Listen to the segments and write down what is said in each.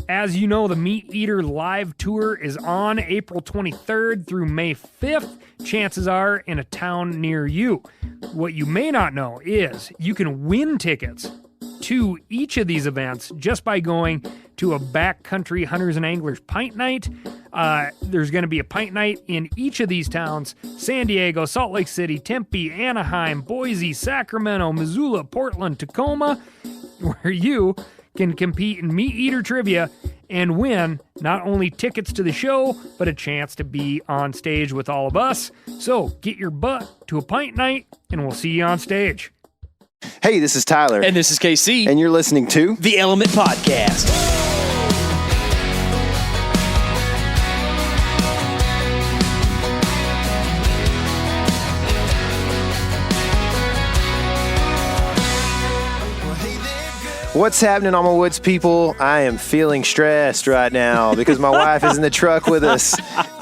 As you know, the Meat Eater live tour is on April 23rd through May 5th. Chances are in a town near you. What you may not know is you can win tickets to each of these events just by going to a backcountry hunters and anglers pint night. There's going to be a pint night in each of these towns: San Diego, Salt Lake City, Tempe, Anaheim, Boise, Sacramento, Missoula, Portland, Tacoma, where you can compete in Meat Eater trivia and win not only tickets to the show, but a chance to be on stage with all of us. So get your butt to a pint night, and we'll see you on stage. Hey, this is Tyler. And this is KC. And you're listening to The Element Podcast. What's happening, all my woods people? I am feeling stressed right now because my wife is in the truck with us,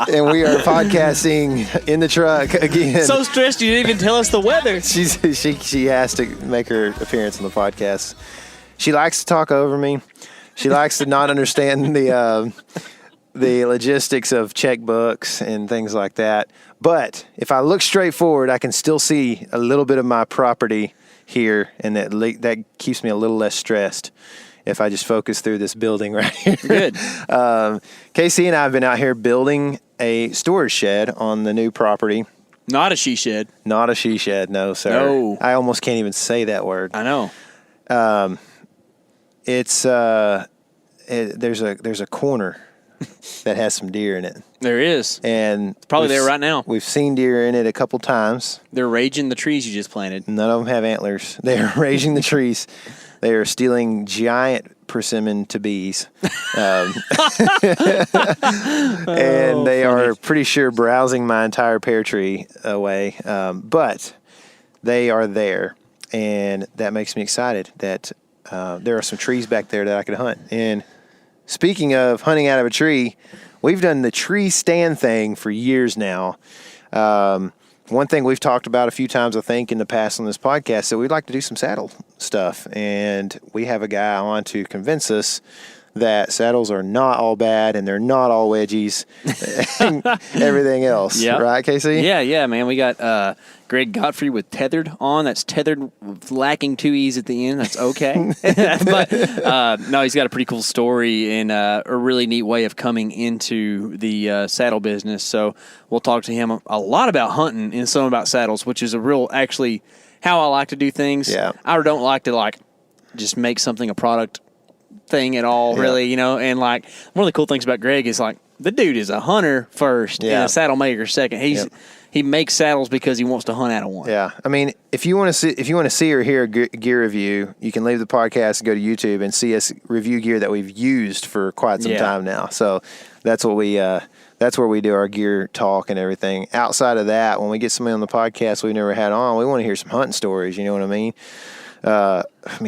and we are podcasting in the truck again. So stressed you didn't even tell us the weather. She has to make her appearance on the podcast. She likes to talk over me. She likes to not understand the logistics of checkbooks and things like that. But if I look straight forward, I can still see a little bit of my property here, and that keeps me a little less stressed if I just focus through this building right here. Good. KC and I have been out here building a storage shed on the new property. Not a she shed. Not a she shed, no, sir. No. I almost can't even say that word. I know. There's a corner that has some deer in it. There is. And it's probably there right now. We've seen deer in it a couple times. They're raging the trees you just planted. None of them have antlers. They are raging the trees. They are stealing giant persimmon to bees. And they are pretty sure browsing my entire pear tree away. But they are there. And that makes me excited that there are some trees back there that I could hunt. And speaking of hunting out of a tree, we've done the tree stand thing for years now. One thing we've talked about a few times, I think, in the past on this podcast, that we'd like to do some saddle stuff. And we have a guy on to convince us that saddles are not all bad and they're not all wedgies and everything else. Yep. Right, KC? Yeah, man. We got Greg Godfrey with TETHRD on. That's tethered, lacking two E's at the end. That's okay. But no, he's got a pretty cool story and a really neat way of coming into the saddle business. So we'll talk to him a lot about hunting and some about saddles, which is a real, actually, how I like to do things. Yeah. I don't like to just make something a product thing at all, really, and one of the cool things about Greg is the dude is a hunter first and a saddle maker second. He makes saddles because he wants to hunt out of one. Yeah, I mean, if you want to see or hear a gear review, you can leave the podcast and go to YouTube and see us review gear that we've used for quite some time now. So that's what that's where we do our gear talk and everything. Outside of that, when we get somebody on the podcast we've never had on, we want to hear some hunting stories. You know what I mean?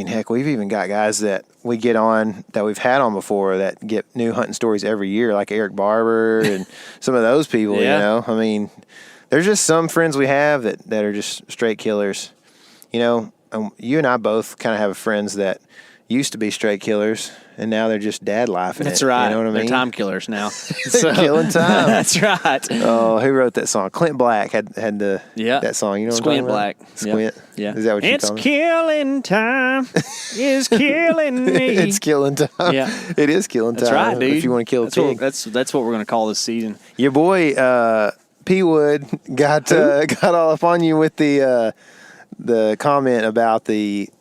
Heck, we've even got guys that we get on that we've had on before that get new hunting stories every year, like Eric Barber and some of those people, there's just some friends we have that are just straight killers. You and I both kind of have friends that used to be straight killers, and now they're just dad life in it. That's right. You know what I mean? They're time killers now. They're killing time. That's right. Oh, who wrote that song? Clint Black had that song. You know what Squint I'm talking Black. about? Squint. Yeah. Is that what you It's call it? killing time. It's killing me. It's killing time. Yeah. It is killing time. That's right, dude. If you want to kill a pig. That's what we're going to call this season. Your boy P Wood got all up on you with the comment about the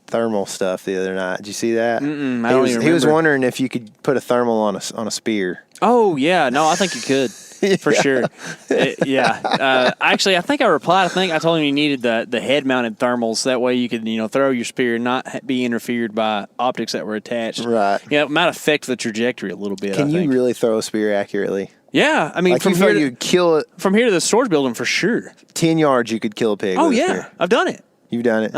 thermal stuff the other night. Did you see that? I don't even remember. He was wondering if you could put a thermal on a spear. Oh yeah, no, I think you could for sure. Actually, I think I replied. I told him you needed the head mounted thermals. That way you could throw your spear and not be interfered by optics that were attached. Right. Yeah, it might affect the trajectory a little bit. Can you really throw a spear accurately? Yeah, I mean, from here you'd kill it from here to the storage building for sure. 10 yards, you could kill a pig. Oh yeah, I've done it. You've done it.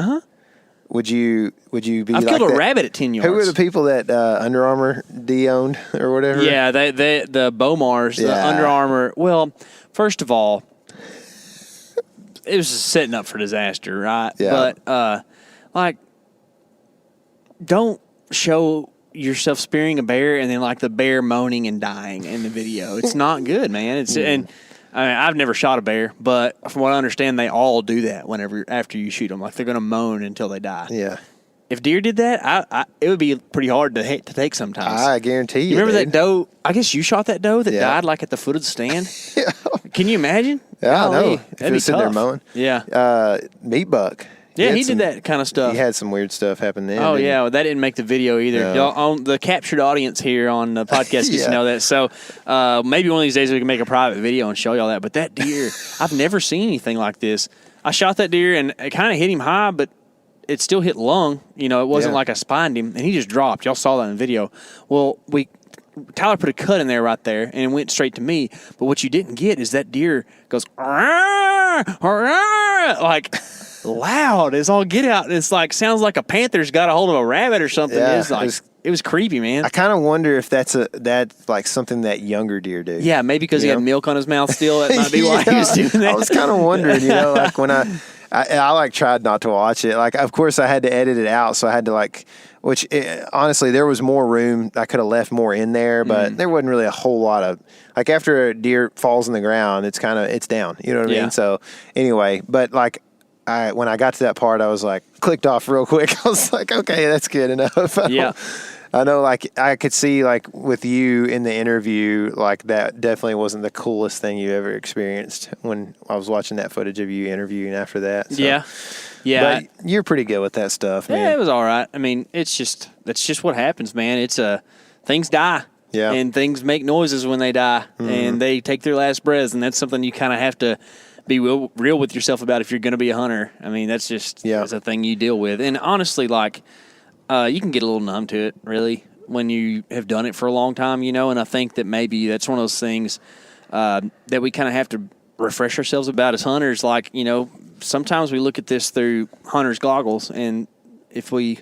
Would you be? I've killed a rabbit at 10 yards. Who were the people that Under Armour de-owned or whatever? Yeah, the Bomars, the Under Armour. Well, first of all, it was setting up for disaster, right? Yeah. But don't show yourself spearing a bear and then like the bear moaning and dying in the video. It's not good, man. And I mean, I've never shot a bear, but from what I understand, they all do that after you shoot them. Like they're going to moan until they die. Yeah. If deer did that, it would be pretty hard to take sometimes. I guarantee you. You remember that doe? I guess you shot that doe that died like at the foot of the stand. Yeah. Can you imagine? Yeah, I know. That'd be sitting there tough. mowing. Yeah. Meat buck. Yeah, he did that kind of stuff. He had some weird stuff happen then. Oh, yeah. Well, that didn't make the video either. No. Y'all, on the captured audience here on the podcast gets to know that. So maybe one of these days we can make a private video and show y'all that. But that deer, I've never seen anything like this. I shot that deer, and it kind of hit him high, but it still hit lung. You know, it wasn't like I spined him, and he just dropped. Y'all saw that in the video. Well, Tyler put a cut in there right there, and it went straight to me. But what you didn't get is that deer goes, like loud. It's all get out. It's like sounds like a panther's got a hold of a rabbit or something. Yeah, it's like it was creepy, man. I kind of wonder if that's like something that younger deer do. Yeah, maybe because he had milk on his mouth still. That might be why he was doing that. I was kind of wondering, like when I like tried not to watch it. Like, of course, I had to edit it out, so I had to honestly, there was more room. I could have left more in there, but there wasn't really a whole lot of like after a deer falls in the ground, it's down. You know what I mean? So anyway, but like when I got to that part, I was like clicked off real quick. I was like, okay, that's good enough. Yeah. I know, like, I could see, like, with you in the interview, like, that definitely wasn't the coolest thing you ever experienced when I was watching that footage of you interviewing after that. So. Yeah. But you're pretty good with that stuff, man. Yeah, it was all right. I mean, that's just what happens, man. It's things die. Yeah. And things make noises when they die, and they take their last breaths, and that's something you kind of have to be real with yourself about if you're going to be a hunter. I mean, that's just that's a thing you deal with. And honestly, like, you can get a little numb to it, really, when you have done it for a long time, and I think that maybe that's one of those things that we kind of have to refresh ourselves about as hunters. Like, sometimes we look at this through hunter's goggles, and if we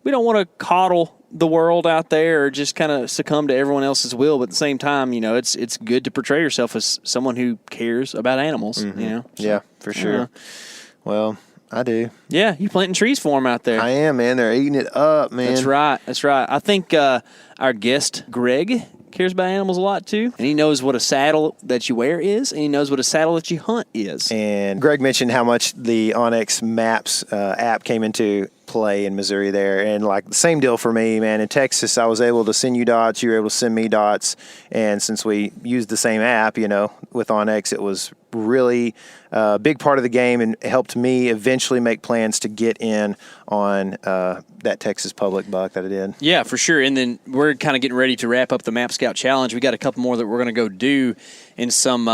don't want to coddle the world out there or just kind of succumb to everyone else's will, but at the same time, it's good to portray yourself as someone who cares about animals, So, yeah, for sure. Well, I do. Yeah, you planting trees for them out there. I am, man. They're eating it up, man. That's right. I think our guest, Greg, cares about animals a lot, too. And he knows what a saddle that you wear is, and he knows what a saddle that you hunt is. And Greg mentioned how much the Onyx Maps app came into play in Missouri there. And, like, the same deal for me, man. In Texas, I was able to send you dots. You were able to send me dots. And since we used the same app, with Onyx, it was really a big part of the game and helped me eventually make plans to get in on that Texas public buck that I did. Yeah, for sure. And then we're kind of getting ready to wrap up the Map Scout Challenge. We got a couple more that we're going to go do in some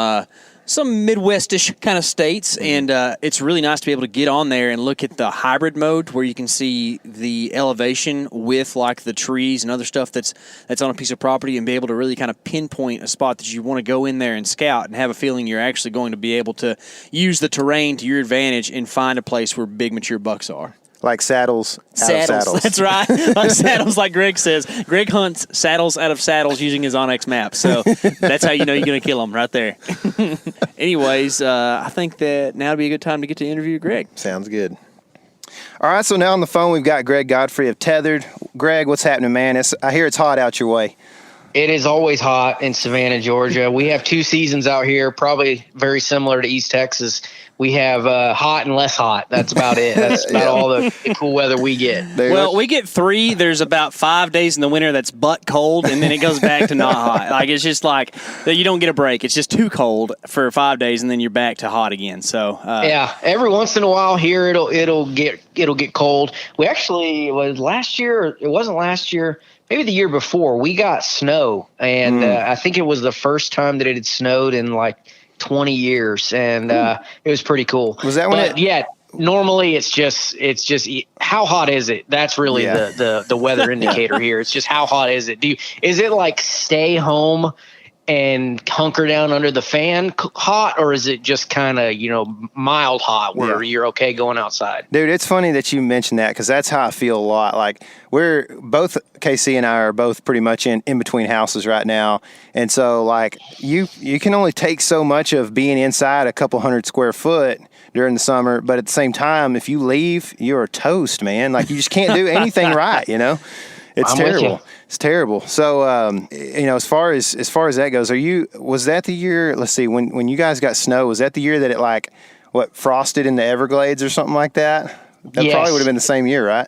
Midwestish kind of states, and it's really nice to be able to get on there and look at the hybrid mode where you can see the elevation with like the trees and other stuff that's on a piece of property and be able to really kind of pinpoint a spot that you want to go in there and scout and have a feeling you're actually going to be able to use the terrain to your advantage and find a place where big mature bucks are. Like saddles out of saddles. That's right. Like saddles, like Greg says. Greg hunts saddles out of saddles using his Onyx map. So that's how you know you're going to kill them right there. Anyways, I think that now would be a good time to get to interview Greg. Sounds good. All right, so now on the phone we've got Greg Godfrey of TETHRD. Greg, what's happening, man? I hear it's hot out your way. It is always hot in Savannah, Georgia. We have two seasons out here, probably very similar to East Texas. We have hot and less hot. That's about it. That's about all the cool weather we get. Well, we get 3. There's about 5 days in the winter that's butt cold, and then it goes back to not hot. Like, it's just like you don't get a break. It's just too cold for 5 days, and then you're back to hot again. So yeah, every once in a while here it'll get cold. We actually was last year. It wasn't last year. Maybe the year before, we got snow, and I think it was the first time that it had snowed in like 20 years, and it was pretty cool. Was that when yeah, normally it's just how hot is it? That's really the weather indicator here. It's just how hot is it? Is it like stay home and hunker down under the fan hot, or is it just kind of, mild hot where you're okay going outside? Dude, it's funny that you mentioned that because that's how I feel a lot. Like we're both, KC and I are both pretty much in between houses right now. And so like you can only take so much of being inside a couple 100 square foot during the summer. But at the same time, if you leave, you're toast, man. Like you just can't do anything right, It's I'm terrible. with you. It's terrible. So, as far as that goes, was that the year, let's see, when you guys got snow, was that the year that it frosted in the Everglades or something like that? That Yes. probably would have been the same year, right?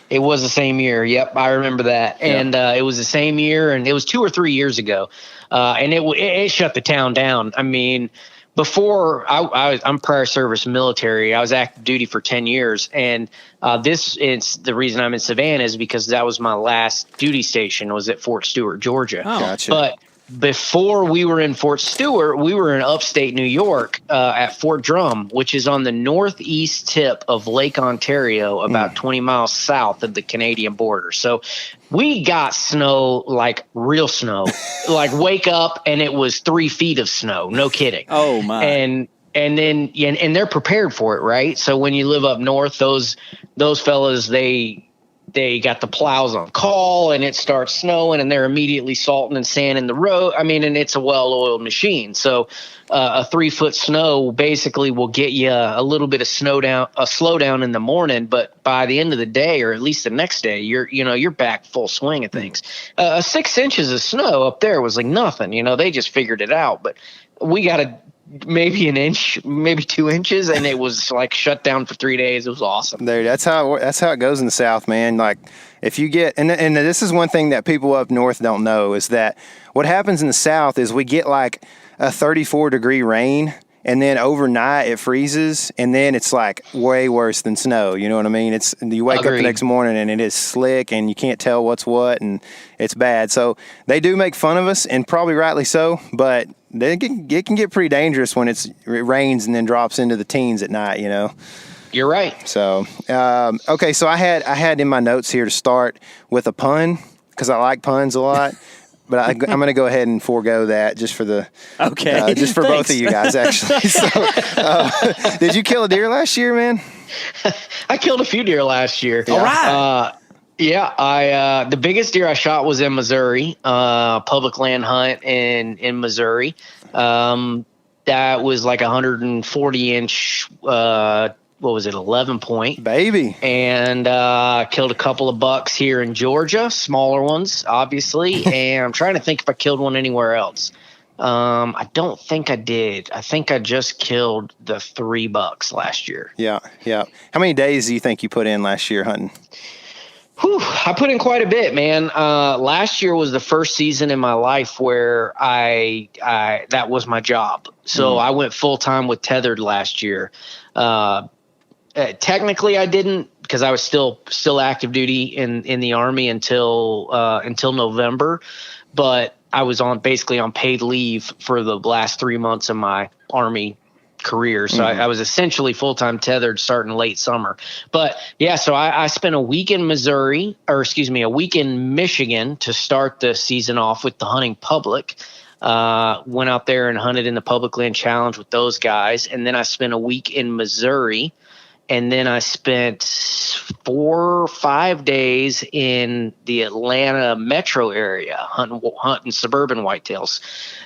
It was the same year. Yep, I remember that. And it was the same year, and it was 2 or 3 years ago. And it shut the town down. I mean, before I'm prior service military. I was active duty for 10 years. And it's the reason I'm in Savannah is because that was my last duty station, was at Fort Stewart, Georgia. Oh, gotcha. But before we were in Fort Stewart, we were in upstate New York at Fort Drum, which is on the northeast tip of Lake Ontario, about 20 miles south of the Canadian border. So we got snow, like real snow, like wake up and it was 3 feet of snow. No kidding. Oh my. And then they're prepared for it, right? So when you live up north, those fellas, they got the plows on call and it starts snowing and they're immediately salting and sanding the road. I mean, and it's a well-oiled machine. So a 3 foot snow basically will get you a little bit of slowdown in the morning, but by the end of the day, or at least the next day, you're back full swing of things. 6 inches of snow up there was like nothing, they just figured it out, but we got maybe an inch, maybe 2 inches, and it was like shut down for 3 days. It was awesome. There, that's how it goes in the South, man. Like if you get, and this is one thing that people up north don't know, is that what happens in the South is we get like a 34-degree rain, and then overnight it freezes, and then it's like way worse than snow. You know what I mean? You wake up the next morning and it is slick, and you can't tell what's what, and it's bad. So they do make fun of us, and probably rightly so, but it can get pretty dangerous when it rains and then drops into the teens at night, You're right. So, okay. So I had in my notes here to start with a pun, because I like puns a lot, but I'm going to go ahead and forego that just for just for both of you guys, actually. So, did you kill a deer last year, man? I killed a few deer last year. All right. Yeah, the biggest deer I shot was in Missouri, public land hunt in Missouri. That was like 140 inch, 11 point baby, and killed a couple of bucks here in Georgia, smaller ones, obviously. And I'm trying to think if I killed one anywhere else. I don't think I did. I think I just killed the 3 bucks last year. Yeah. How many days do you think you put in last year hunting? Whew, I put in quite a bit, man. Last year was the first season in my life where I that was my job. So I went full time with TETHRD last year. Technically I didn't, because I was still active duty in the Army until November, but I was basically on paid leave for the last 3 months of my Army career. So I was essentially full-time tethered starting late summer. But yeah, so I spent a week in a week in Michigan to start the season off with the hunting public. Went out there and hunted in the Public Land Challenge with those guys. And then I spent a week in Missouri. And then I spent 4 or 5 days in the Atlanta metro area hunting suburban whitetails.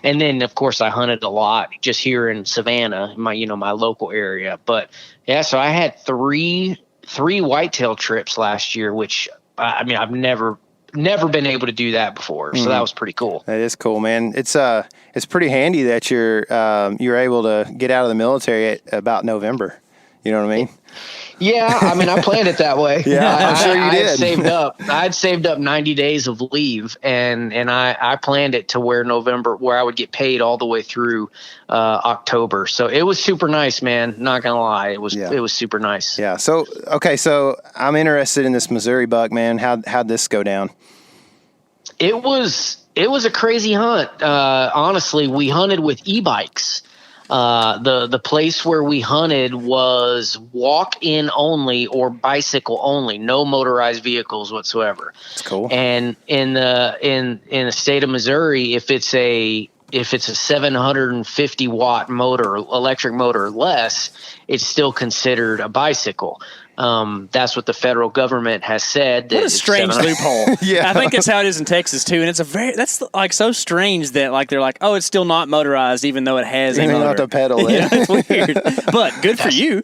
And then, of course, I hunted a lot just here in Savannah, my local area. But yeah, so I had three whitetail trips last year, which I've never been able to do that before. So that was pretty cool. That is cool, man. It's pretty handy that you're able to get out of the military at about November. You know what I mean? Yeah, I planned it that way. Yeah, I'm sure you did. I had saved up 90 days of leave, and I planned it to where I would get paid all the way through October. So it was super nice, man. Not gonna lie, it was super nice. Yeah. So so I'm interested in this Missouri buck, man. How'd this go down? It was a crazy hunt. Honestly, we hunted with e-bikes. The place where we hunted was walk-in only or bicycle only, no motorized vehicles whatsoever. That's cool. And in the state of Missouri, if it's a 750 watt motor, electric motor or less, it's still considered a bicycle. That's what the federal government has said. What a strange loophole. Yeah. I think that's how it is in Texas too, and that's like so strange that like they're like, oh, it's still not motorized even though it has a You motor. don't have to pedal it. Yeah, it's weird, but good for you.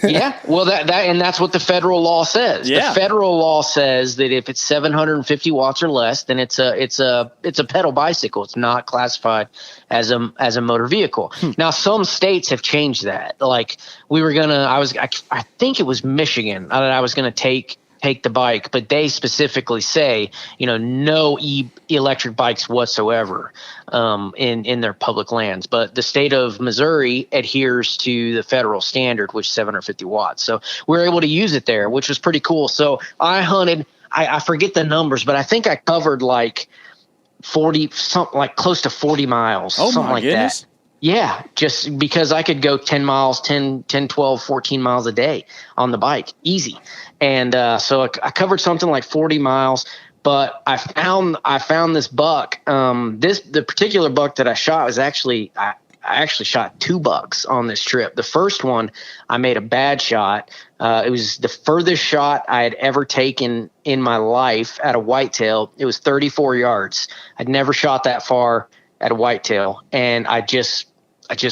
Yeah, well, and that's what the federal law says. Yeah. The federal law says that if it's 750 watts or less, then it's a pedal bicycle. It's not classified as a motor vehicle. Now, some states have changed that. Like I think it was Michigan that I was going to take the bike, but they specifically say, no electric bikes whatsoever in their public lands. But the state of Missouri adheres to the federal standard, which is 750 watts. So we're able to use it there, which was pretty cool. So I hunted, I forget the numbers, but I think I covered like 40, something like close to 40 miles, something like goodness. that. Yeah, just because I could go 10 miles, 10, 12, 14 miles a day on the bike, easy. And so I covered something like 40 miles, but I found this buck. The particular buck that I shot was actually I actually shot 2 bucks on this trip. The first one, I made a bad shot. It was the furthest shot I had ever taken in my life at a whitetail. It was 34 yards. I'd never shot that far at a whitetail, and I just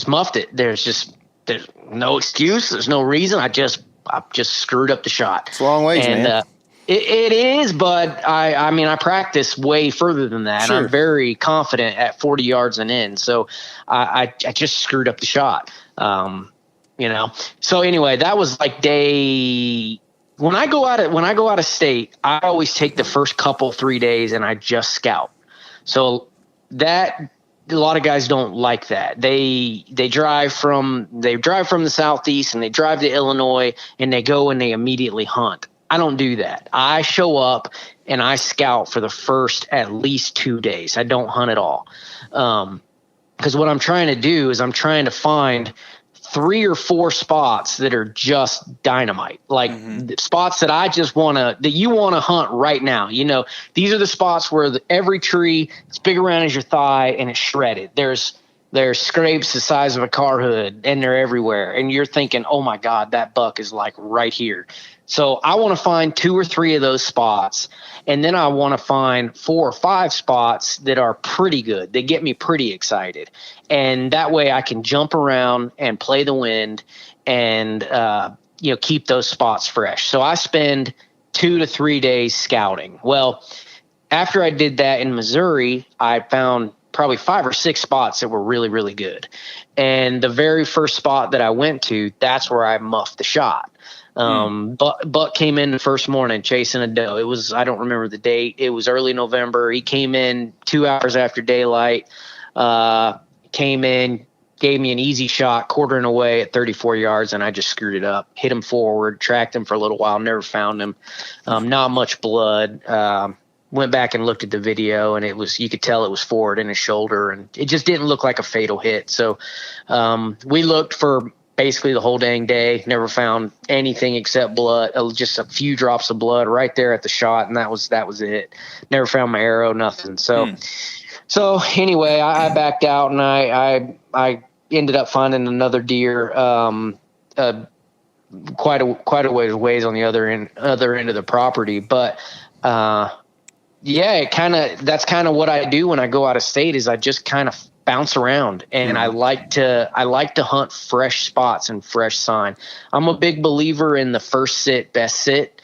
muffed it. There's no excuse. There's no reason. I just screwed up the shot. It's a long ways, man. It is, but I practice way further than that. Sure. And I'm very confident at 40 yards and in. So I just screwed up the shot. So anyway, that was like day. When I go out of state, I always take the first 3 days and I just scout. So that a lot of guys don't like that. They drive from the southeast and they drive to Illinois and they go and they immediately hunt. I don't do that. I show up and I scout for the first at least 2 days. I don't hunt at all. Because what I'm trying to do is I'm trying to find 3 or 4 spots that are just dynamite, like spots that that you want to hunt right now. These are the spots where every tree is big around as your thigh and it's shredded. There's scrapes the size of a car hood and they're everywhere. And you're thinking, oh my God, that buck is like right here. So I want to find 2 or 3 of those spots. And then I want to find 4 or 5 spots that are pretty good. They get me pretty excited. And that way I can jump around and play the wind and, keep those spots fresh. So I spend 2 to 3 days scouting. Well, after I did that in Missouri, I found probably 5 or 6 spots that were really, really good. And the very first spot that I went to, that's where I muffed the shot. Buck came in the first morning chasing a doe. It was, I don't remember the date. It was early November. He came in 2 hours after daylight, came in, gave me an easy shot, quartering away at 34 yards. And I just screwed it up, hit him forward, tracked him for a little while, never found him. Not much blood. Went back and looked at the video and you could tell it was forward in his shoulder and it just didn't look like a fatal hit. So, we looked for basically the whole dang day, never found anything except blood, just a few drops of blood right there at the shot. And that was it. Never found my arrow, nothing. So anyway, I backed out and I ended up finding another deer, quite a ways on the other end of the property. But, that's kind of what I do when I go out of state is I just kind of bounce around and I like to hunt fresh spots and fresh sign. I'm a big believer in the first sit, best sit,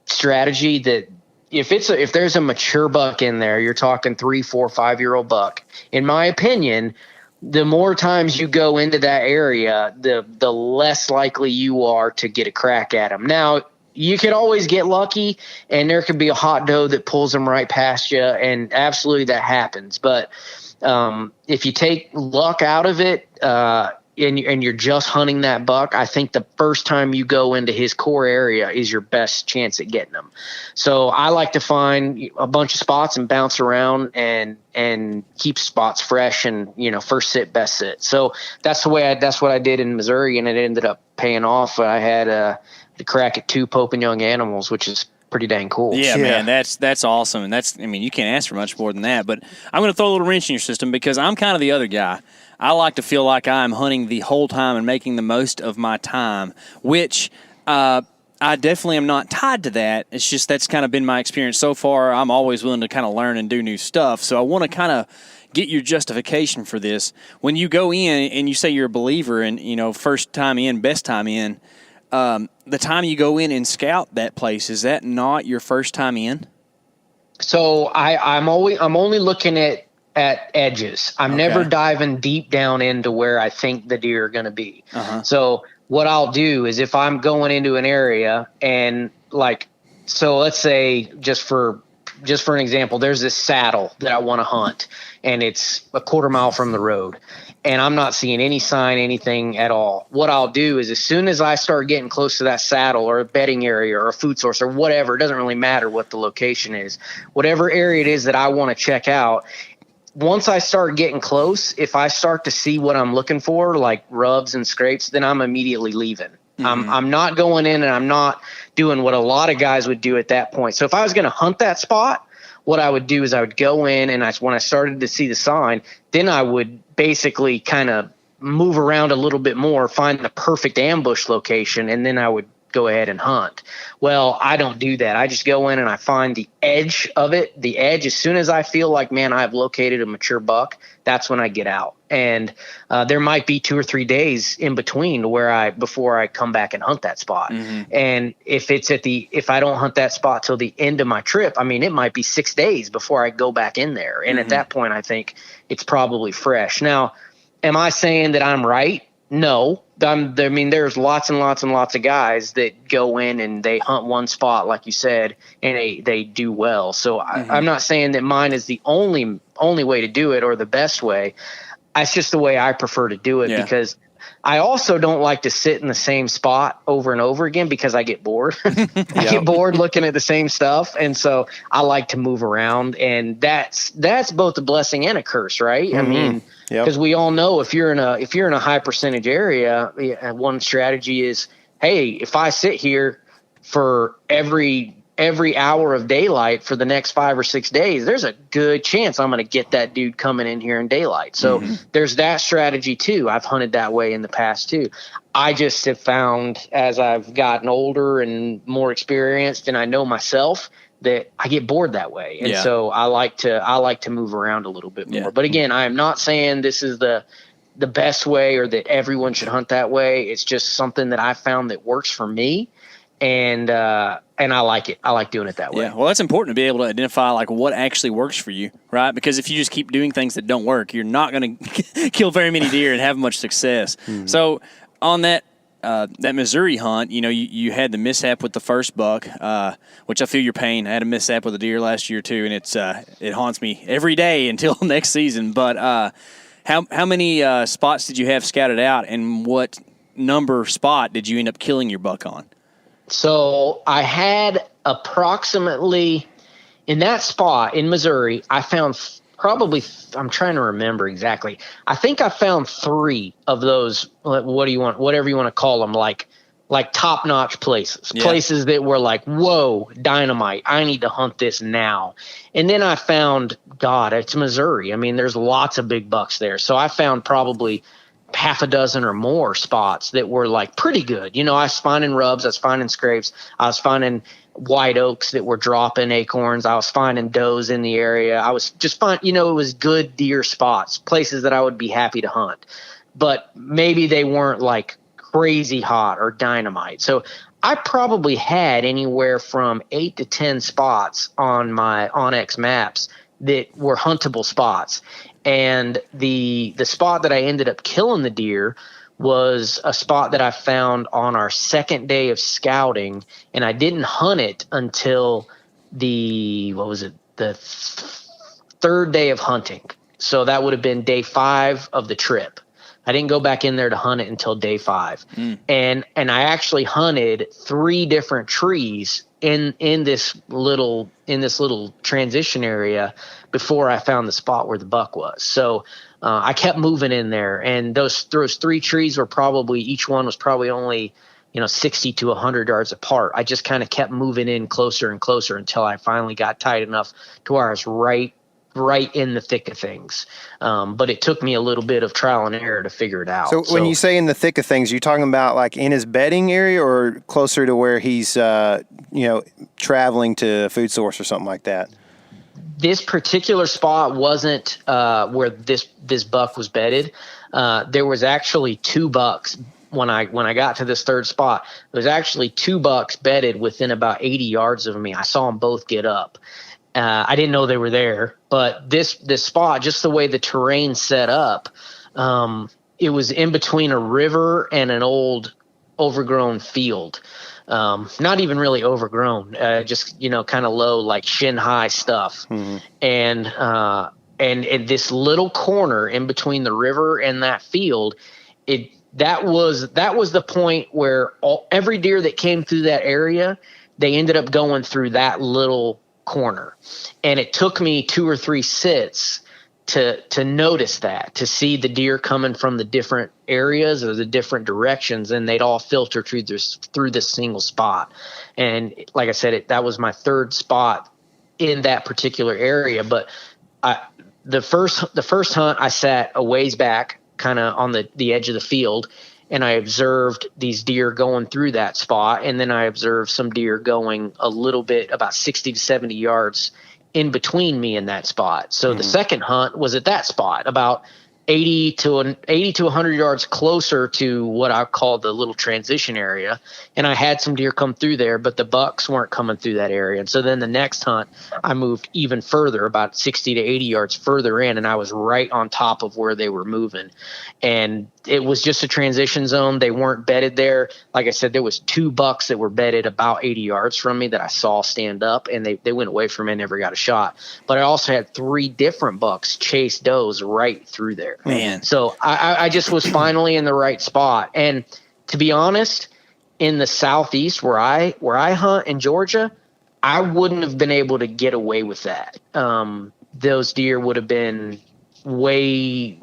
strategy that if there's a mature buck in there, you're talking 3, 4, 5-year-old buck, in my opinion, the more times you go into that area, the less likely you are to get a crack at him. Now, you could always get lucky and there could be a hot doe that pulls them right past you. And absolutely that happens. But, if you take luck out of it, and you're just hunting that buck, I think the first time you go into his core area is your best chance at getting him. So I like to find a bunch of spots and bounce around and keep spots fresh and, first sit, best sit. So that's what I did in Missouri, and it ended up paying off. I had the crack at 2 Pope and Young animals, which is pretty dang cool. Yeah, man, that's awesome. And you can't ask for much more than that. But I'm going to throw a little wrench in your system because I'm kind of the other guy. I like to feel like I'm hunting the whole time and making the most of my time, which I definitely am not tied to that. It's just that's kind of been my experience so far. I'm always willing to kind of learn and do new stuff. So I want to kind of get your justification for this. When you go in and you say you're a believer and, first time in, best time in, the time you go in and scout that place, is that not your first time in? So I'm only looking at edges. I'm never diving deep down into where I think the deer are going to be. So what I'll do is if I'm going into an area and so let's say just for an example, there's this saddle that I want to hunt and it's a quarter mile from the road and I'm not seeing any sign, anything at all. What I'll do is as soon as I start getting close to that saddle or a bedding area or a food source or whatever, it doesn't really matter what the location is, whatever area it is that I want to check out. Once I start getting close, if I start to see what I'm looking for, like rubs and scrapes, then I'm immediately leaving. I'm not going in and I'm not doing what a lot of guys would do at that point. So if I was going to hunt that spot, what I would do is I would go in and when I started to see the sign, then I would basically kind of move around a little bit more, find the perfect ambush location, and then I would go ahead and hunt. Well, I don't do that. I just go in and I find the edge of it. The edge, as soon as I feel like, man, I've located a mature buck, that's when I get out. And there might be 2 or 3 days in between before I come back and hunt that spot. And if I don't hunt that spot till the end of my trip, I mean, it might be 6 days before I go back in there. And at that point, I think it's probably fresh. Now, am I saying that I'm right? No. There's lots and lots and lots of guys that go in and they hunt one spot, like you said, and they do well. So I'm not saying that mine is the only way to do it or the best way. It's just the way I prefer to do it because I also don't like to sit in the same spot over and over again because I get bored. I get bored looking at the same stuff. And so I like to move around, and that's both a blessing and a curse, right? I mean, because we all know if you're in a high percentage area, one strategy is, hey, if I sit here for every hour of daylight for the next 5 or 6 days, there's a good chance I'm going to get that dude coming in here in daylight. So there's that strategy too. I've hunted that way in the past too. I just have found as I've gotten older and more experienced and I know myself that I get bored that way. And so I like to move around a little bit more. But again, I am not saying this is the best way or that everyone should hunt that way. It's just something that I found that works for me. And I like it. I like doing it that way. Yeah, well, that's important to be able to identify like what actually works for you, right? Because if you just keep doing things that don't work, you're not going to kill very many deer and have much success. So on that Missouri hunt, you had the mishap with the first buck, which I feel your pain. I had a mishap with a deer last year too, and it haunts me every day until next season. But how many spots did you have scouted out, and what number spot did you end up killing your buck on? So I had approximately in that spot in Missouri, I found probably, I'm trying to remember exactly. I think I found 3 of those. Whatever you want to call them, like top-notch places that were like, whoa, dynamite. I need to hunt this now. And then I found, God, it's Missouri. I mean, there's lots of big bucks there. So I found probably half a dozen or more spots that were like pretty good. I was finding rubs, I was finding scrapes, I was finding white oaks that were dropping acorns, I was finding does in the area. I was just finding, it was good deer spots, places that I would be happy to hunt. But maybe they weren't like crazy hot or dynamite. So I probably had anywhere from 8 to 10 spots on my OnX maps that were huntable spots. And the spot that I ended up killing the deer was a spot that I found on our second day of scouting, and I didn't hunt it until the 3rd day of hunting. So that would have been day 5 of the trip. I didn't go back in there to hunt it until day 5. And I actually hunted 3 different trees in this little transition area before I found the spot where the buck was. So I kept moving in there, and those 3 trees were probably, each one was probably only 60 to 100 yards apart. I just kind of kept moving in closer and closer until I finally got tight enough to where I was right right in the thick of things. But it took me a little bit of trial and error to figure it out. So when you say in the thick of things, you're talking about like in his bedding area or closer to where he's, traveling to a food source or something like that? This particular spot wasn't where this buck was bedded. There was actually 2 bucks when I got to this third spot. There was actually 2 bucks bedded within about 80 yards of me. I saw them both get up. I didn't know they were there, but this spot, just the way the terrain set up, it was in between a river and an old overgrown field. Not even really overgrown, just, kind of low, like shin high stuff. Mm-hmm. And this little corner in between the river and that field, that was the point where every deer that came through that area, they ended up going through that little corner. And it took me 2 or 3 sits to notice that, to see the deer coming from the different areas or the different directions, and they'd all filter through this single spot. And like I said, that was my third spot in that particular area. But the first hunt, I sat a ways back, kind of on the edge of the field, and I observed these deer going through that spot. And then I observed some deer going a little bit, about 60 to 70 yards in between me and that spot. So the second hunt was at that spot, about 80 to 100 yards closer to what I call the little transition area. And I had some deer come through there, but the bucks weren't coming through that area. And so then the next hunt, I moved even further, about 60 to 80 yards further in, and I was right on top of where they were moving. And it was just a transition zone. They weren't bedded there. Like I said, there was 2 bucks that were bedded about 80 yards from me that I saw stand up, and they went away from me and never got a shot. But I also had 3 different bucks chase does right through there. Man. So I just was finally in the right spot. And to be honest, in the southeast where I hunt in Georgia, I wouldn't have been able to get away with that. Those deer would have been way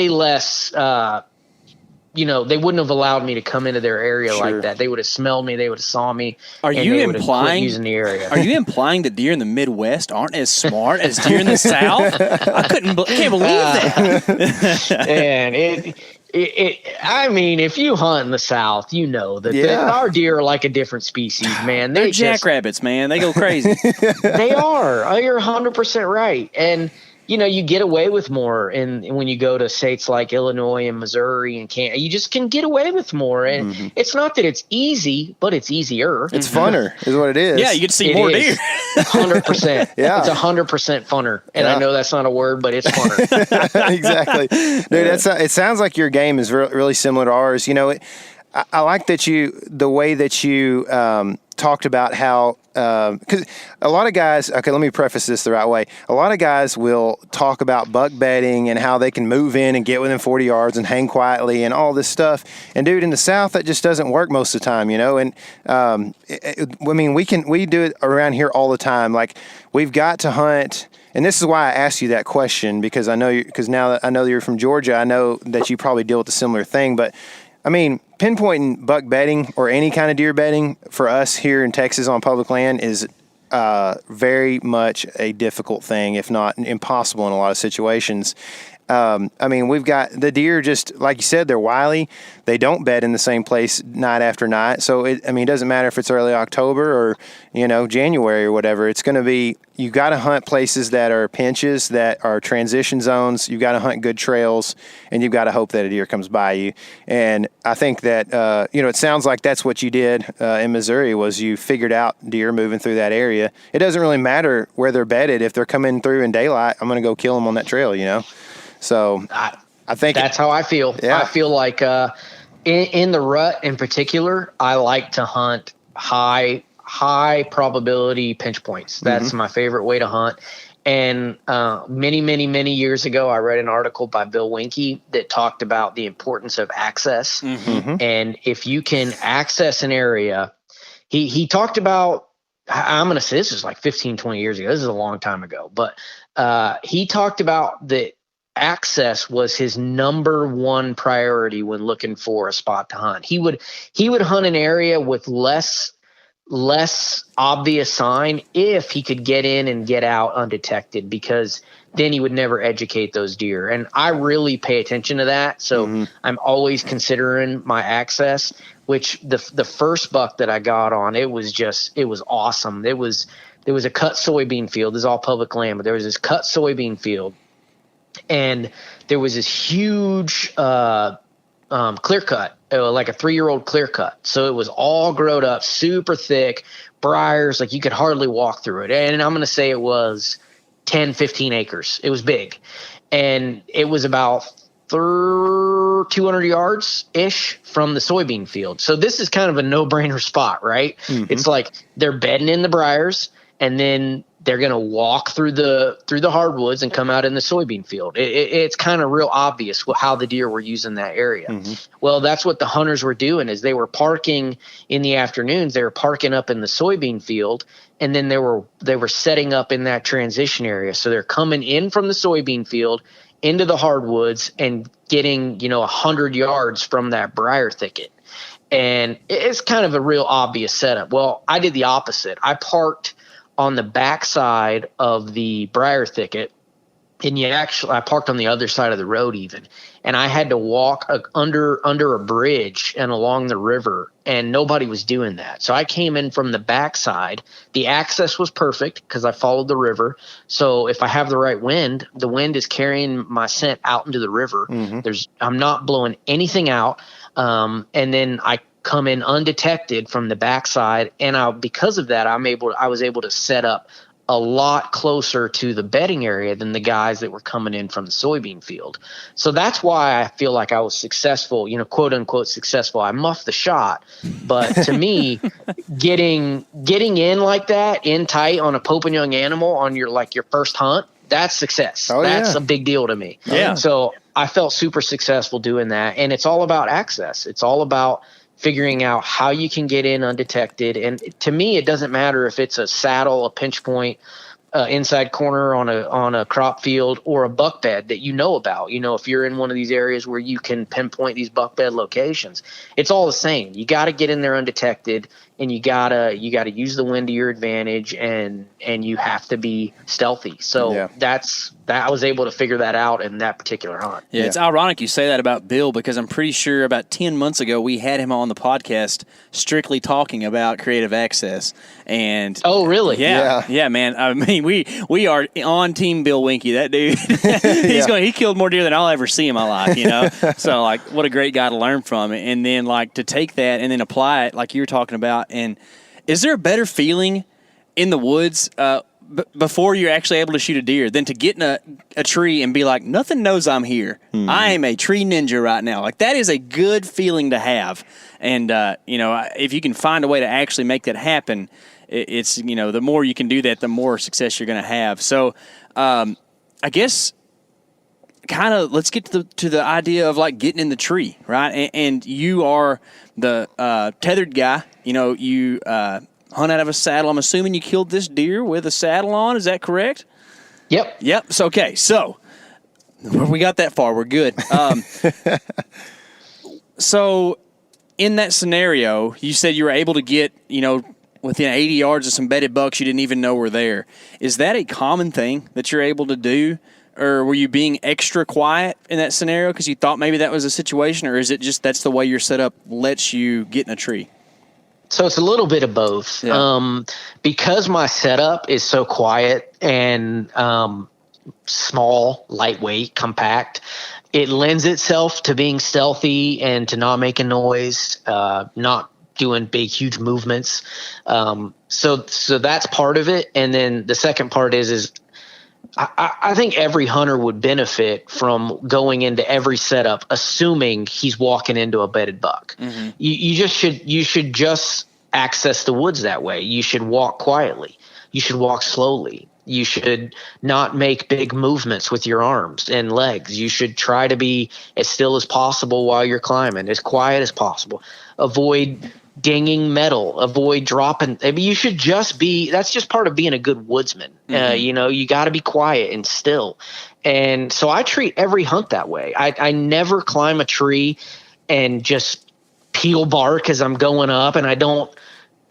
less, they wouldn't have allowed me to come into their area like that. They would have smelled me. They would have saw me. Are you implying using the area? Are you implying that deer in the Midwest aren't as smart as deer in the South? I can't believe that. And I mean, if you hunt in the South, you know that our deer are like a different species, man. They're jackrabbits, man. They go crazy. They are. You're 100% right. And you get away with more when you go to states like Illinois and Missouri and Kansas. You just can get away with more. And it's not that it's easy, but it's easier. It's funner is what it is. Yeah, you get to see more deer. 100%. Yeah. It's 100% funner. And I know that's not a word, but it's funner. Exactly. Dude, it sounds like your game is really similar to ours. I like the way that you talked about how, because a lot of guys, okay, let me preface this the right way. A lot of guys will talk about buck bedding and how they can move in and get within 40 yards and hang quietly and all this stuff. And dude, in the South, that just doesn't work most of the time, And I mean, we do it around here all the time. Like, we've got to hunt. And this is why I asked you that question, because now that I know that you're from Georgia, I know that you probably deal with a similar thing. But I mean, pinpointing buck bedding or any kind of deer bedding for us here in Texas on public land is very much a difficult thing, if not impossible in a lot of situations. I mean, we've got the deer, just like you said, they're wily. They don't bed in the same place night after night. So, it doesn't matter if it's early October or, January or whatever. It's going to be, you got to hunt places that are pinches, that are transition zones. You've got to hunt good trails, and you've got to hope that a deer comes by you. And I think that, it sounds like that's what you did in Missouri, was you figured out deer moving through that area. It doesn't really matter where they're bedded. If they're coming through in daylight, I'm going to go kill them on that trail, So I think that's how I feel. Yeah. I feel like in the rut in particular, I like to hunt high probability pinch points. That's my favorite way to hunt. And many years ago, I read an article by Bill Winke that talked about the importance of access. And if you can access an area, he talked about, I'm going to say this is like 15, 20 years ago. This is a long time ago. But he talked about that access was his number one priority when looking for a spot to hunt. He would hunt an area with less less obvious sign if he could get in and get out undetected, because then he would never educate those deer. And I really pay attention to that. So I'm always considering my access, which the first buck that I got on, it was awesome. There was a cut soybean field. This is all public land, but there was this cut soybean field, and there was this huge clear cut, like a 3-year-old clear cut. So it was all growed up, super thick, briars, like you could hardly walk through it. And I'm going to say it was 10, 15 acres. It was big. And it was about 200 yards ish from the soybean field. So this is kind of a no-brainer spot, right? It's like they're bedding in the briars, and then they're going to walk through the hardwoods and come out in the soybean field. It's kind of real obvious how the deer were using that area. Well, that's what the hunters were doing, is they were parking in the afternoons. They were parking up in the soybean field, and then they were setting up in that transition area. So they're coming in from the soybean field into the hardwoods and getting, 100 yards from that briar thicket. And it's kind of a real obvious setup. Well, I did the opposite. I parked on the backside of the briar thicket, and I parked on the other side of the road even, and I had to walk under a bridge and along the river, and nobody was doing that. So I came in from the backside. The access was perfect because I followed the river. So if I have the right wind, the wind is carrying my scent out into the river. I'm not blowing anything out. And then I come in undetected from the backside, and because of that, I was able to set up a lot closer to the bedding area than the guys that were coming in from the soybean field. So that's why I feel like I was successful, quote unquote successful. I muffed the shot, but to me, getting in like that, in tight on a Pope and Young animal on your first hunt, that's success. That's a big deal to me. Yeah. So I felt super successful doing that, and it's all about access. It's all about figuring out how you can get in undetected. And to me, it doesn't matter if it's a saddle, a pinch point, inside corner on a crop field, or a buck bed that you know about. If you're in one of these areas where you can pinpoint these buck bed locations, it's all the same. You got to get in there undetected, and you gotta use the wind to your advantage, and you have to be stealthy. So I was able to figure that out in that particular hunt. Yeah, it's ironic you say that about Bill, because I'm pretty sure about 10 months ago we had him on the podcast strictly talking about creative access. And oh, really? Yeah, man. I mean, we are on Team Bill Winky. That dude, he killed more deer than I'll ever see in my life. So what a great guy to learn from, and then to take that and then apply it like you were talking about. And is there a better feeling in the woods before you're actually able to shoot a deer than to get in a tree and be like, nothing knows I'm here. I am a tree ninja right now. That is a good feeling to have. And, if you can find a way to actually make that happen, it's, the more you can do that, the more success you're going to have. So I guess kind of let's get to the idea of getting in the tree, right? And you are the tethered guy. You hunt out of a saddle. I'm assuming you killed this deer with a saddle on. Is that correct? Yep. So, okay. So we got that far. We're good. So in that scenario, you said you were able to get, within 80 yards of some bedded bucks you didn't even know were there. Is that a common thing that you're able to do? Or were you being extra quiet in that scenario because you thought maybe that was a situation? Or is it just that's the way you're set up lets you get in a tree? So it's a little bit of both. Yeah. Because my setup is so quiet and small, lightweight, compact, it lends itself to being stealthy and to not making noise, not doing big, huge movements. So that's part of it. And then the second part is I think every hunter would benefit from going into every setup assuming he's walking into a bedded buck. Mm-hmm. You should just access the woods that way. You should walk quietly. You should walk slowly. You should not make big movements with your arms and legs. You should try to be as still as possible while you're climbing, as quiet as possible. Avoid dinging metal, avoid dropping. I mean, you should just be, that's just part of being a good woodsman. Mm-hmm. You got to be quiet and still. And so I treat every hunt that way. I never climb a tree and just peel bark as I'm going up, and I don't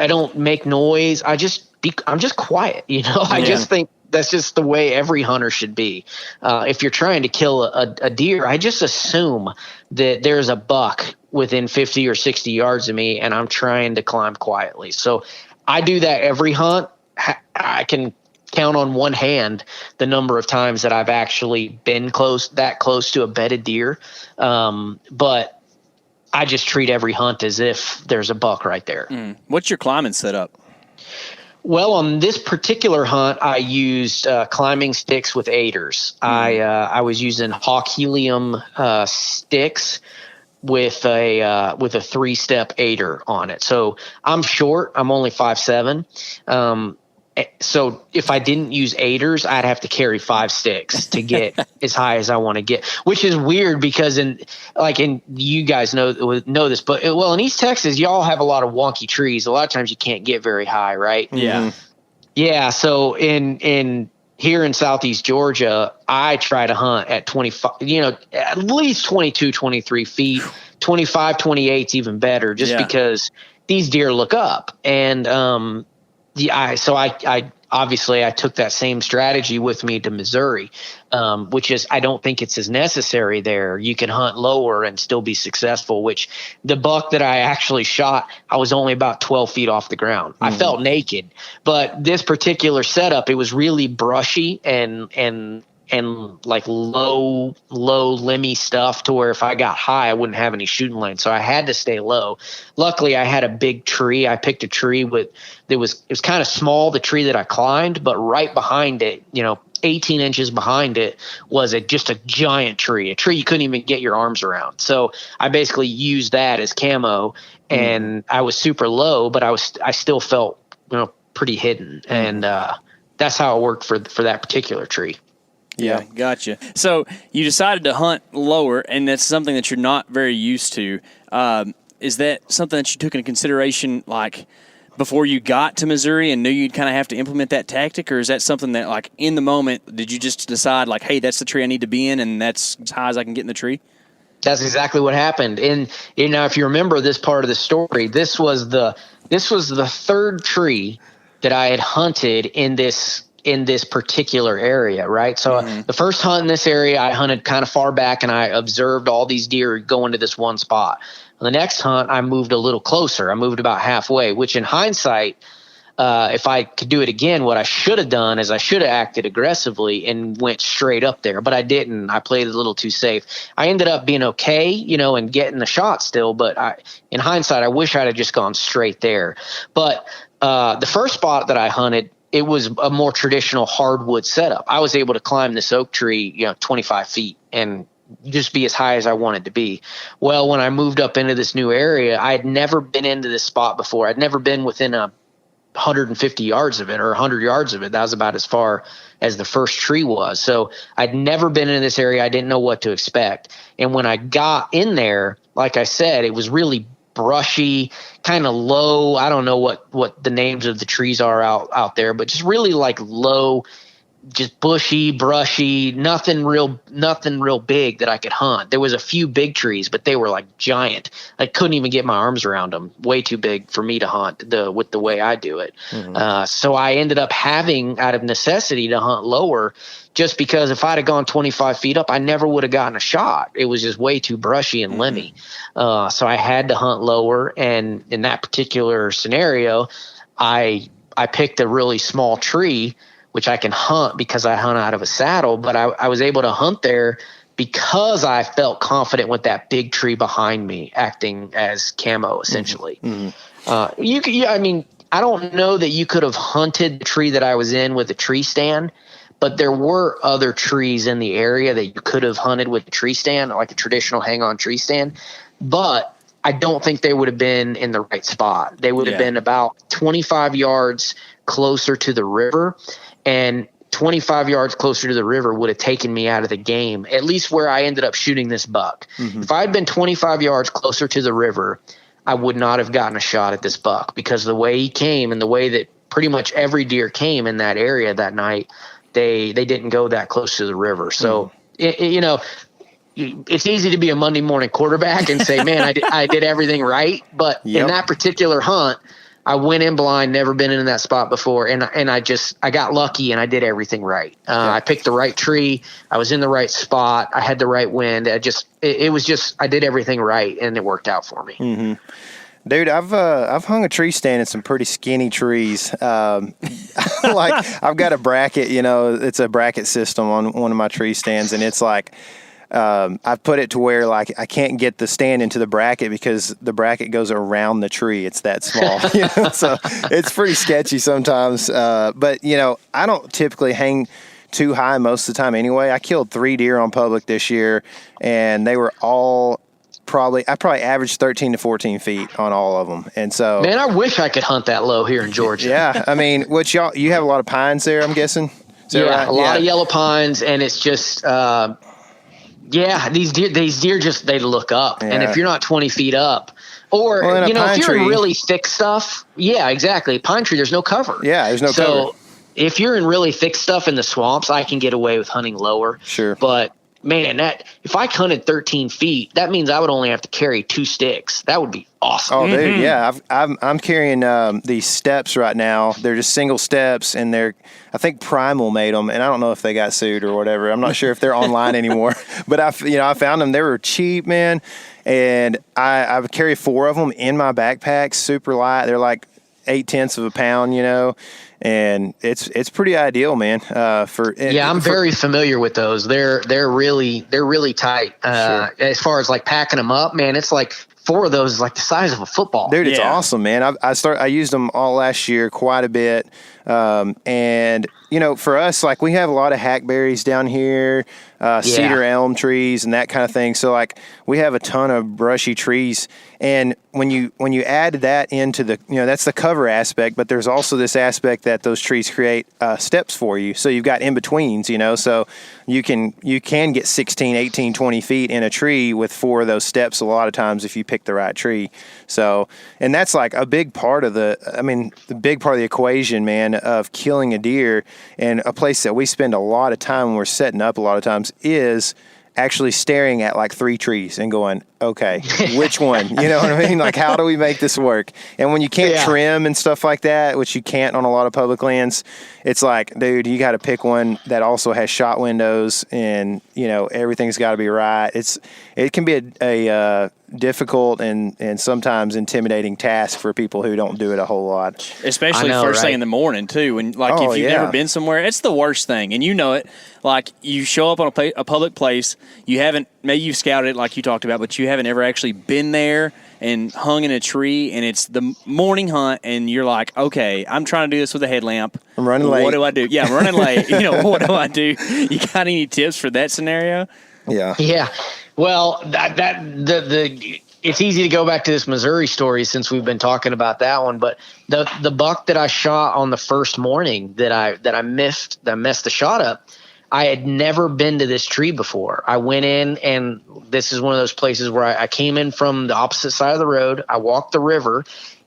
don't make noise. I'm just quiet. I just think that's just the way every hunter should be. If you're trying to kill a deer, I just assume that there's a buck within 50 or 60 yards of me, and I'm trying to climb quietly. So I do that every hunt. I can count on one hand the number of times that I've actually been close to a bedded deer. But I just treat every hunt as if there's a buck right there. What's your climbing setup? Well, on this particular hunt, I used climbing sticks with aiders. I was using Hawk Helium sticks with a 3-step aider on it. So I'm short. I'm only 5'7". So if I didn't use aiders, I'd have to carry 5 sticks to get as high as I want to get, which is weird because you guys know this, but in East Texas, y'all have a lot of wonky trees. A lot of times you can't get very high, right? Yeah. Yeah. So in here in Southeast Georgia, I try to hunt at 25, at least 22, 23 feet, 25, 28's even better, just because these deer look up. And, I obviously took that same strategy with me to Missouri, which is I don't think it's as necessary there. You can hunt lower and still be successful, which the buck that I actually shot, I was only about 12 feet off the ground. I felt naked, but this particular setup, it was really brushy and like low limmy stuff to where if I got high, I wouldn't have any shooting lane. So I had to stay low. Luckily I had a big tree. I picked a tree it was kind of small, the tree that I climbed, but right behind it, 18 inches behind it was just a giant tree, a tree you couldn't even get your arms around. So I basically used that as camo, and I was super low, but I still felt, pretty hidden. And, that's how it worked for that particular tree. Yeah, gotcha. So you decided to hunt lower, and that's something that you're not very used to. Is that something that you took into consideration, like, before you got to Missouri and knew you'd kind of have to implement that tactic, or is that something that, like, in the moment, did you just decide, like, hey, that's the tree I need to be in, and that's as high as I can get in the tree? That's exactly what happened. And if you remember this part of the story, this was the third tree that I had hunted in this particular area, right? So the first hunt in this area, I hunted kind of far back and I observed all these deer going to this one spot. On the next hunt, I moved a little closer. I moved about halfway, which in hindsight, if I could do it again, what I should have done is I should have acted aggressively and went straight up there, but I didn't. I played it a little too safe. I ended up being okay, and getting the shot still, but in hindsight, I wish I'd have just gone straight there. But the first spot that I hunted, it was a more traditional hardwood setup. I was able to climb this oak tree, 25 feet and just be as high as I wanted to be. Well, when I moved up into this new area, I had never been into this spot before. I'd never been within 150 yards of it or 100 yards of it. That was about as far as the first tree was. So I'd never been in this area. I didn't know what to expect. And when I got in there, like I said, it was really brushy, kind of low. I don't know what the names of the trees are out there, but just really like low, just bushy, brushy, nothing real big that I could hunt. There was a few big trees, but they were like giant. I couldn't even get my arms around them. Way too big for me to hunt with the way I do it. So I ended up having, out of necessity, to hunt lower, just because if I'd have gone 25 feet up, I never would have gotten a shot. It was just way too brushy and limmy. So I had to hunt lower. And in that particular scenario, I picked a really small tree, which I can hunt because I hunt out of a saddle, but I was able to hunt there because I felt confident with that big tree behind me acting as camo, essentially. I don't know that you could have hunted the tree that I was in with a tree stand, but there were other trees in the area that you could have hunted with a tree stand, like a traditional hang-on tree stand, but I don't think they would have been in the right spot. They would have been about 25 yards closer to the river, and 25 yards closer to the river would have taken me out of the game, at least where I ended up shooting this buck. If I had been 25 yards closer to the river, I would not have gotten a shot at this buck, because the way he came and the way that pretty much every deer came in that area that night, they didn't go that close to the river. So, it's easy to be a Monday morning quarterback and say, man, I did everything right. But in that particular hunt, I went in blind, never been in that spot before, and I got lucky and I did everything right. I picked the right tree. I was in the right spot. I had the right wind. I did everything right, and it worked out for me. Mm-hmm. Dude, I've hung a tree stand in some pretty skinny trees. Like I've got a bracket, it's a bracket system on one of my tree stands, and it's like I've put it to where like I can't get the stand into the bracket because the bracket goes around the tree. It's that small, so it's pretty sketchy sometimes. But I don't typically hang too high most of the time anyway. I killed 3 deer on public this year, and they were all. I probably averaged 13 to 14 feet on all of them. And so, man, I wish I could hunt that low here in Georgia. Yeah. I mean, you have a lot of pines there, I'm guessing. Right? A lot of yellow pines. And it's just, these deer just, they look up. Yeah. And if you're not 20 feet up or, if you're in really thick stuff, exactly. Pine tree, there's no cover. Yeah. There's no cover. So if you're in really thick stuff in the swamps, I can get away with hunting lower. Sure. But man, if I hunted 13 feet, that means I would only have to carry 2 sticks. That would be awesome. Oh, dude, yeah. I'm carrying these steps right now. They're just single steps, and I think Primal made them, and I don't know if they got sued or whatever. I'm not sure if they're online anymore. But I found them. They were cheap, man, and I carry 4 of them in my backpack, super light. They're like 0.8 of a pound, and it's pretty ideal, man. I'm very familiar with those. They're really tight. Sure. As far as like packing them up, man, it's like 4 of those is like the size of a football. Dude, it's awesome, man. I used them all last year quite a bit. And for us, like we have a lot of hackberries down here, cedar elm trees and that kind of thing. So like we have a ton of brushy trees. And when you add that into the, that's the cover aspect, but there's also this aspect that those trees create steps for you. So you've got in-betweens, so you can get 16, 18, 20 feet in a tree with 4 of those steps a lot of times if you pick the right tree. So, and that's like a big part of the big part of the equation, man, of killing a deer. And a place that we spend a lot of time when we're setting up a lot of times is actually staring at like 3 trees and going, okay, which one? You know what I mean? Like, how do we make this work? And when you can't trim and stuff like that, which you can't on a lot of public lands, it's like, dude, you got to pick one that also has shot windows and, everything's got to be right. It can be a difficult and sometimes intimidating task for people who don't do it a whole lot. Especially first thing in the morning, too. And, if you've never been somewhere, it's the worst thing. And you know it. Like, you show up on a public place, maybe you've scouted it like you talked about, but you haven't ever actually been there and hung in a tree, and it's the morning hunt, and you're like, okay, I'm trying to do this with a headlamp. I'm running late. What do I do? Yeah, I'm running late. What do I do? You got any tips for that scenario? Yeah. Yeah. Well, it's easy to go back to this Missouri story since we've been talking about that one, but the buck that I shot on the first morning that I messed the shot up, I had never been to this tree before. I went in, and this is one of those places where I came in from the opposite side of the road. I walked the river,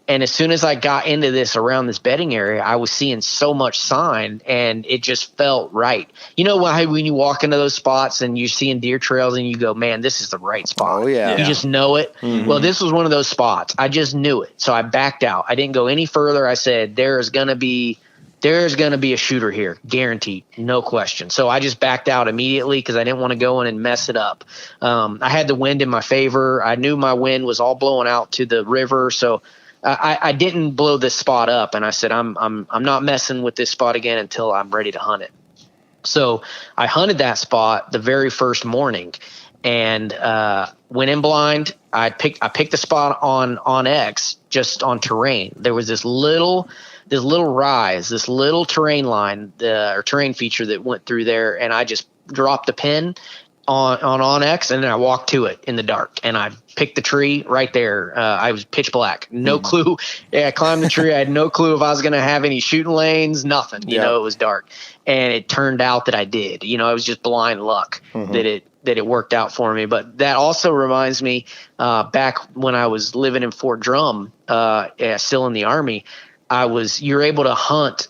and as soon as I got into this around this bedding area, I was seeing so much sign, and it just felt right. When you walk into those spots and you're seeing deer trails and you go, man, this is the right spot. Oh, yeah. You just know it. Mm-hmm. Well, this was one of those spots. I just knew it. So I backed out. I didn't go any further. I said, there's going to be a shooter here, guaranteed, no question. So I just backed out immediately because I didn't want to go in and mess it up. I had the wind in my favor. I knew my wind was all blowing out to the river, so I didn't blow this spot up. And I said, I'm not messing with this spot again until I'm ready to hunt it. So I hunted that spot the very first morning, and went in blind. I picked the spot on X, just on terrain. There was this little rise, this little terrain line, or terrain feature that went through there, and I just dropped the pin on X, and then I walked to it in the dark, and I picked the tree right there. I was pitch black, no clue. Yeah, I climbed the tree. I had no clue if I was going to have any shooting lanes, nothing. It was dark, and it turned out that I did. It was just blind luck that it worked out for me. But that also reminds me, back when I was living in Fort Drum, still in the Army, you're able to hunt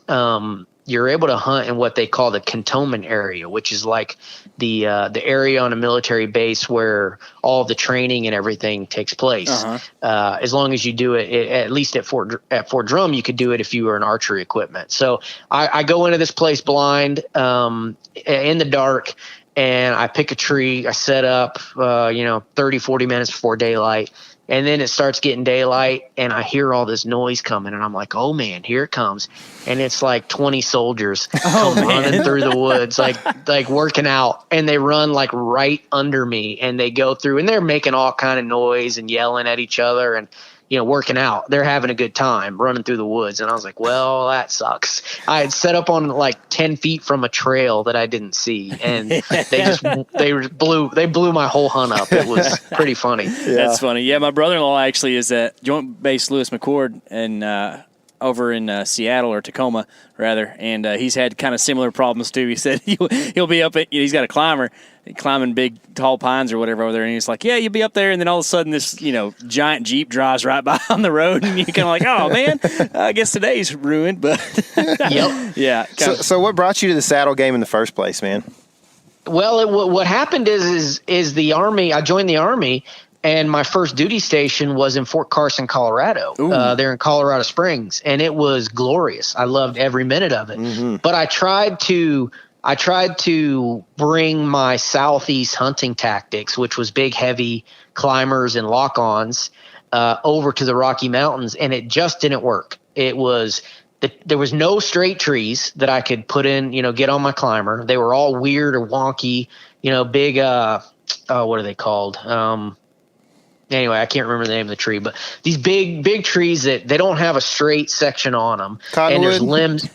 you're able to hunt in what they call the cantonment area, which is like the area on a military base where all the training and everything takes place. As long as you do it, at least at Fort Drum, you could do it if you were in archery equipment. So I go into this place blind, in the dark, and I pick a tree. I set up, 30, 40 minutes before daylight. And then it starts getting daylight, and I hear all this noise coming, and I'm like, oh, man, here it comes. And it's like 20 soldiers running through the woods, like working out. And they run like right under me, and they go through, and they're making all kind of noise and yelling at each other and, working out. They're having a good time running through the woods. And I was like, well, that sucks. I had set up on like 10 feet from a trail that I didn't see. And they blew my whole hunt up. It was pretty funny. Yeah. That's funny. Yeah. My brother-in-law actually is at Joint Base Lewis McChord and, over in Seattle or Tacoma rather. And, he's had kind of similar problems too. He said he'll be up he's got a climber climbing big tall pines or whatever over there, and he's like, yeah, you'll be up there, and then all of a sudden this giant Jeep drives right by on the road, and you're kind of like, oh man, I guess today's ruined. But yep. Yeah. So what brought you to the saddle game in the first place, man? Well, what happened is the Army. I joined the Army, and my first duty station was in Fort Carson, Colorado. There in Colorado Springs, and it was glorious. I loved every minute of it. Mm-hmm. But I tried to bring my Southeast hunting tactics, which was big, heavy climbers and lock-ons, over to the Rocky Mountains, and it just didn't work. It was there was no straight trees that I could put in, get on my climber. They were all weird or wonky, big. What are they called? Anyway, I can't remember the name of the tree, but these big trees that they don't have a straight section on them, Cottonwood? And there's limbs,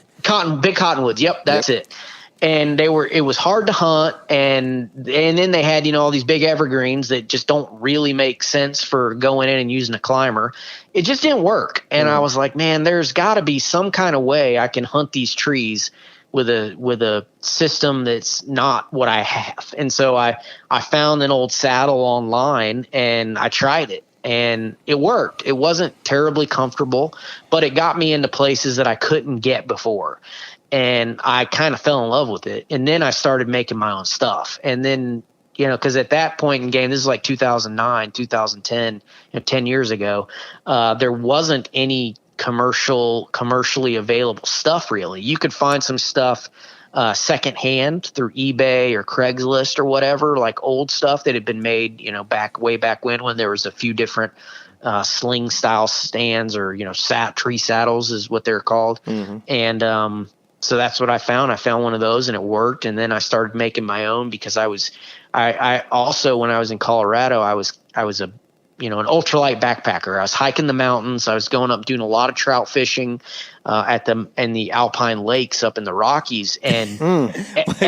big cottonwoods. Yep, that's it. And it was hard to hunt, and then they had, all these big evergreens that just don't really make sense for going in and using a climber. It just didn't work. And I was like, man, there's got to be some kind of way I can hunt these trees with a system that's not what I have. And so I found an old saddle online, and I tried it, and it worked. It wasn't terribly comfortable, but it got me into places that I couldn't get before. And I kind of fell in love with it. And then I started making my own stuff. And then, because at that point in game, this is like 2009, 2010, 10 years ago, there wasn't any commercially available stuff really. You could find some stuff secondhand through eBay or Craigslist or whatever, like old stuff that had been made, way back when there was a few different sling style stands or, tree saddles is what they're called. Mm-hmm. And, so that's what I found. I found one of those, and it worked. And then I started making my own because I also, when I was in Colorado, I was an ultralight backpacker. I was hiking the mountains. I was going up doing a lot of trout fishing in the alpine lakes up in the Rockies. And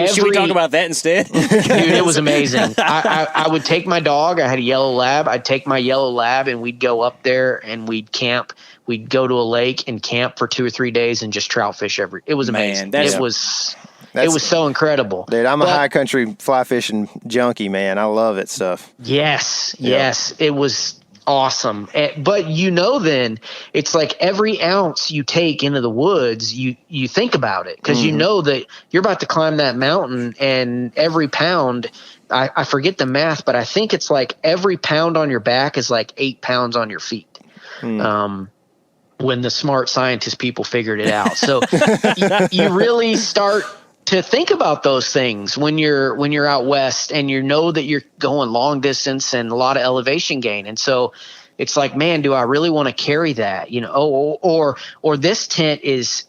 should we talk about that instead? Dude, it was amazing. I would take my dog. I had a yellow lab. I'd take my yellow lab, and we'd go up there and we'd camp. We'd go to a lake and camp for 2 or 3 days and just trout fish it was amazing. It was so incredible. Dude, I'm a high country fly fishing junkie, man. I love it stuff. Yes. It was awesome. But then it's like every ounce you take into the woods, you think about it because you know that you're about to climb that mountain, and every pound, I forget the math, but I think it's like every pound on your back is like 8 pounds on your feet. When the smart scientist people figured it out. So you really start to think about those things when you're out west, and that you're going long distance and a lot of elevation gain. And so it's like, man, do I really want to carry that? Or this tent is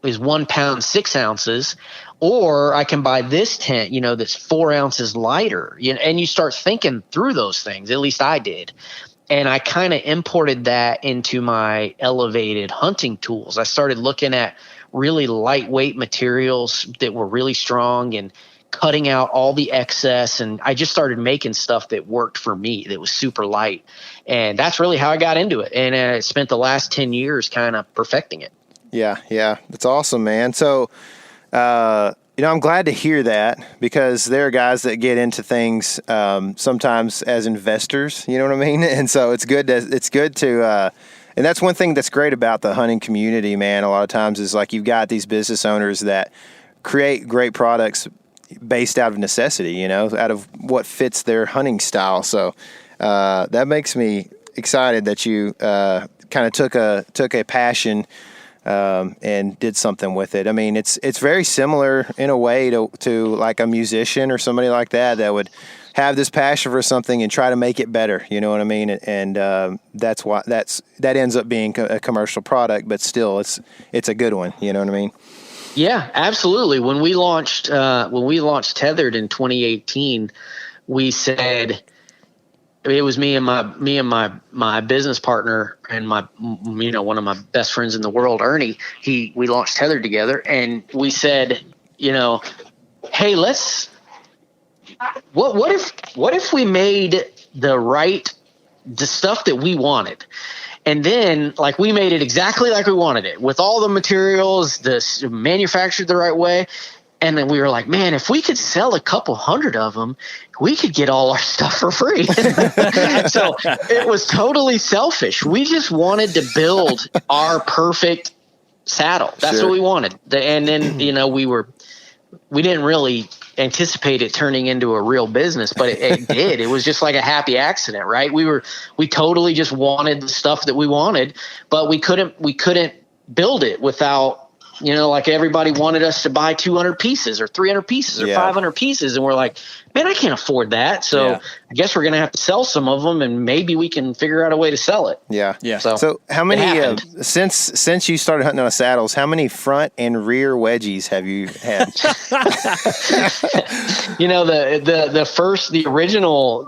1 pound, 6 ounces, or I can buy this tent, that's 4 ounces lighter. And you start thinking through those things. At least I did. And I kind of imported that into my elevated hunting tools. I started looking at really lightweight materials that were really strong and cutting out all the excess. And I just started making stuff that worked for me, that was super light. And that's really how I got into it. And I spent the last 10 years kind of perfecting it. Yeah. That's awesome, man. So, I'm glad to hear that, because there are guys that get into things sometimes as investors, you know what I mean? And so it's good to And that's one thing that's great about the hunting community, man. A lot of times is like you've got these business owners that create great products based out of necessity, out of what fits their hunting style. So that makes me excited that you kind of took a passion and did something with it. I mean, it's very similar in a way to like a musician or somebody like that would have this passion for something and try to make it better. You know what I mean? And that ends up being a commercial product, but still, it's a good one. You know what I mean? Yeah, absolutely. When we launched TETHRD in 2018, we said. It was me and my business partner and my one of my best friends in the world, Ernie. We launched TETHRD together, and we said, hey, what if we made the stuff that we wanted, and then like we made it exactly like we wanted it with all the materials, manufactured the right way. And then we were like, man, if we could sell a couple hundred of them, we could get all our stuff for free. So it was totally selfish. We just wanted to build our perfect saddle. That's what we wanted. And then, we didn't really anticipate it turning into a real business, but it did. It was just like a happy accident, right? We totally just wanted the stuff that we wanted, but we couldn't build it without, like everybody wanted us to buy 200 pieces or 300 pieces or 500 pieces. And we're like, man, I can't afford that. So I guess we're going to have to sell some of them, and maybe we can figure out a way to sell it. Yeah. Yeah. So how many, since you started hunting on saddles, how many front and rear wedgies have you had?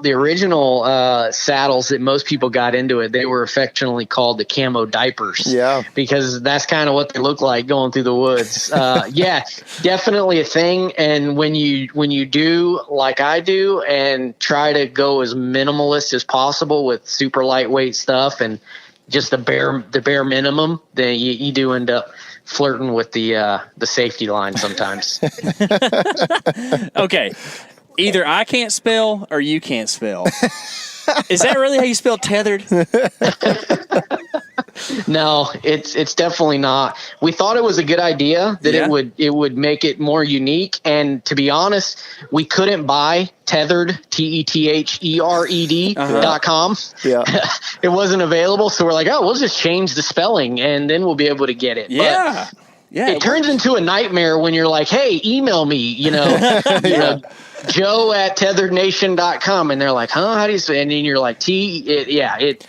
the original saddles that most people got into it, they were affectionately called the camo diapers. Yeah. Because that's kind of what they look like going through the woods. Yeah, definitely a thing. And when you do like I do and try to go as minimalist as possible with super lightweight stuff and just the bare minimum, then you do end up flirting with the safety line sometimes. Okay, either I can't spell or you can't spell. Is that really how you spell tethered? No, it's definitely not. We thought it was a good idea that it would make it more unique. And to be honest, we couldn't buy TETHRD, TETHERED.com. Yeah. It wasn't available. So we're like, oh, we'll just change the spelling and then we'll be able to get it. Yeah. But yeah. It turns into a nightmare when you're like, hey, email me, Joe at tetherednation.com. And they're like, huh? How do you say? And then you're like, it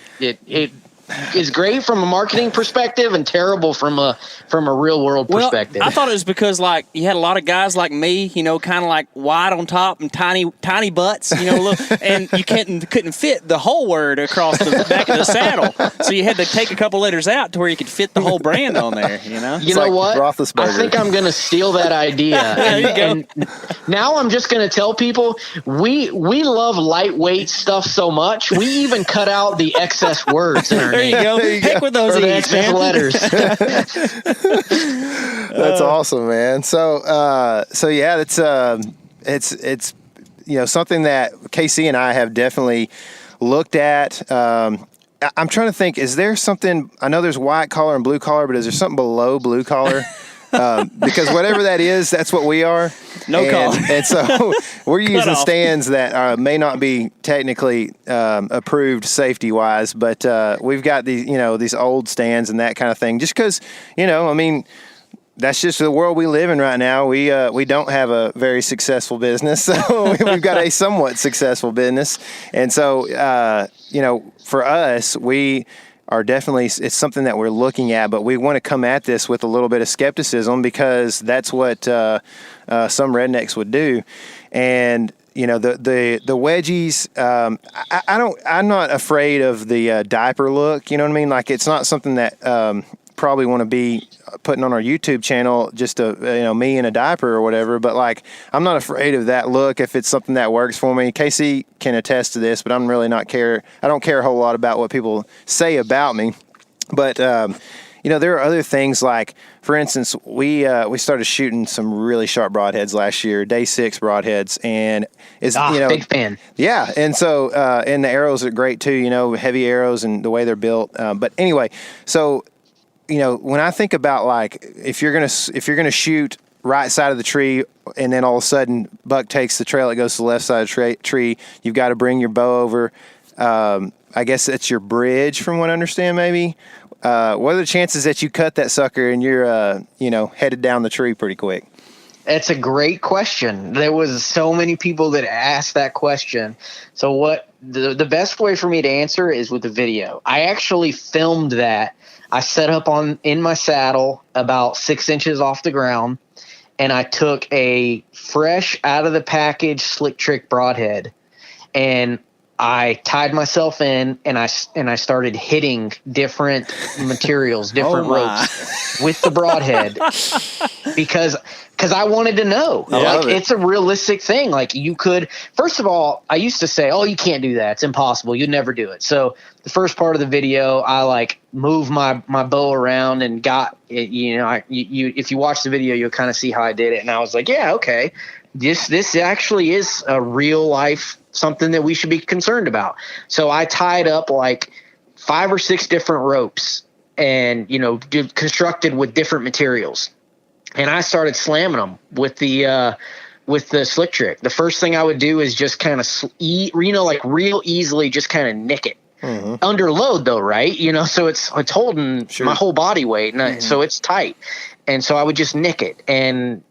is great from a marketing perspective and terrible from a real world perspective. I thought it was because like you had a lot of guys like me, kind of like wide on top and tiny butts, and you couldn't fit the whole word across the back of the saddle, so you had to take a couple letters out to where you could fit the whole brand on there. You know what? I think I'm going to steal that idea. And now I'm just going to tell people we love lightweight stuff so much. We even cut out the excess words in our There you go. Heck with those E's, man. Letters. That's awesome, man. So yeah, it's something that KC and I have definitely looked at. I'm trying to think, is there something, I know there's white collar and blue collar, but is there something below blue collar? Because whatever that is, that's what we are. No collar. And so we're using stands that may not be technically approved safety wise, but we've got these old stands and that kind of thing. Just because, that's just the world we live in right now. We don't have a very successful business, so we've got a somewhat successful business, and so for us, we are definitely, it's something that we're looking at, but we want to come at this with a little bit of skepticism because that's what some rednecks would do. And the wedgies, I'm not afraid of the diaper look. You know what I mean? Like, it's not something that probably want to be putting on our YouTube channel, just me in a diaper or whatever, but like, I'm not afraid of that look if it's something that works for me. KC can attest to this, but I don't care a whole lot about what people say about me. But there are other things like, for instance, we started shooting some really sharp broadheads last year, day 6 broadheads, and big fan. Yeah, and so and the arrows are great too. Heavy arrows and the way they're built. But anyway, so when I think about like if you're gonna shoot right side of the tree, and then all of a sudden buck takes the trail that goes to the left side of the tree, you've got to bring your bow over. I guess that's your bridge, from what I understand, maybe. What are the chances that you cut that sucker and you're, headed down the tree pretty quick? That's a great question. There was so many people that asked that question. So what the best way for me to answer is with a video. I actually filmed that. I set up in my saddle about 6 inches off the ground, and I took a fresh out of the package slick trick broadhead, and I tied myself in, and I started hitting different materials, different ropes with the broadhead because I wanted to know. It's a realistic thing. Like, you could, first of all, I used to say, "Oh, you can't do that. It's impossible. You'd never do it." So the first part of the video, I moved my bow around and got it. If you watch the video, you'll kind of see how I did it. And I was like, "Yeah, okay. This actually is a real life something that we should be concerned about." So I tied up like 5 or 6 different ropes and, constructed with different materials. And I started slamming them with the slick trick. The first thing I would do is just kind of, real easily just kind of nick it. Mm-hmm. Under load though, right? So it's holding my whole body weight, and so it's tight. And so I would just nick it, and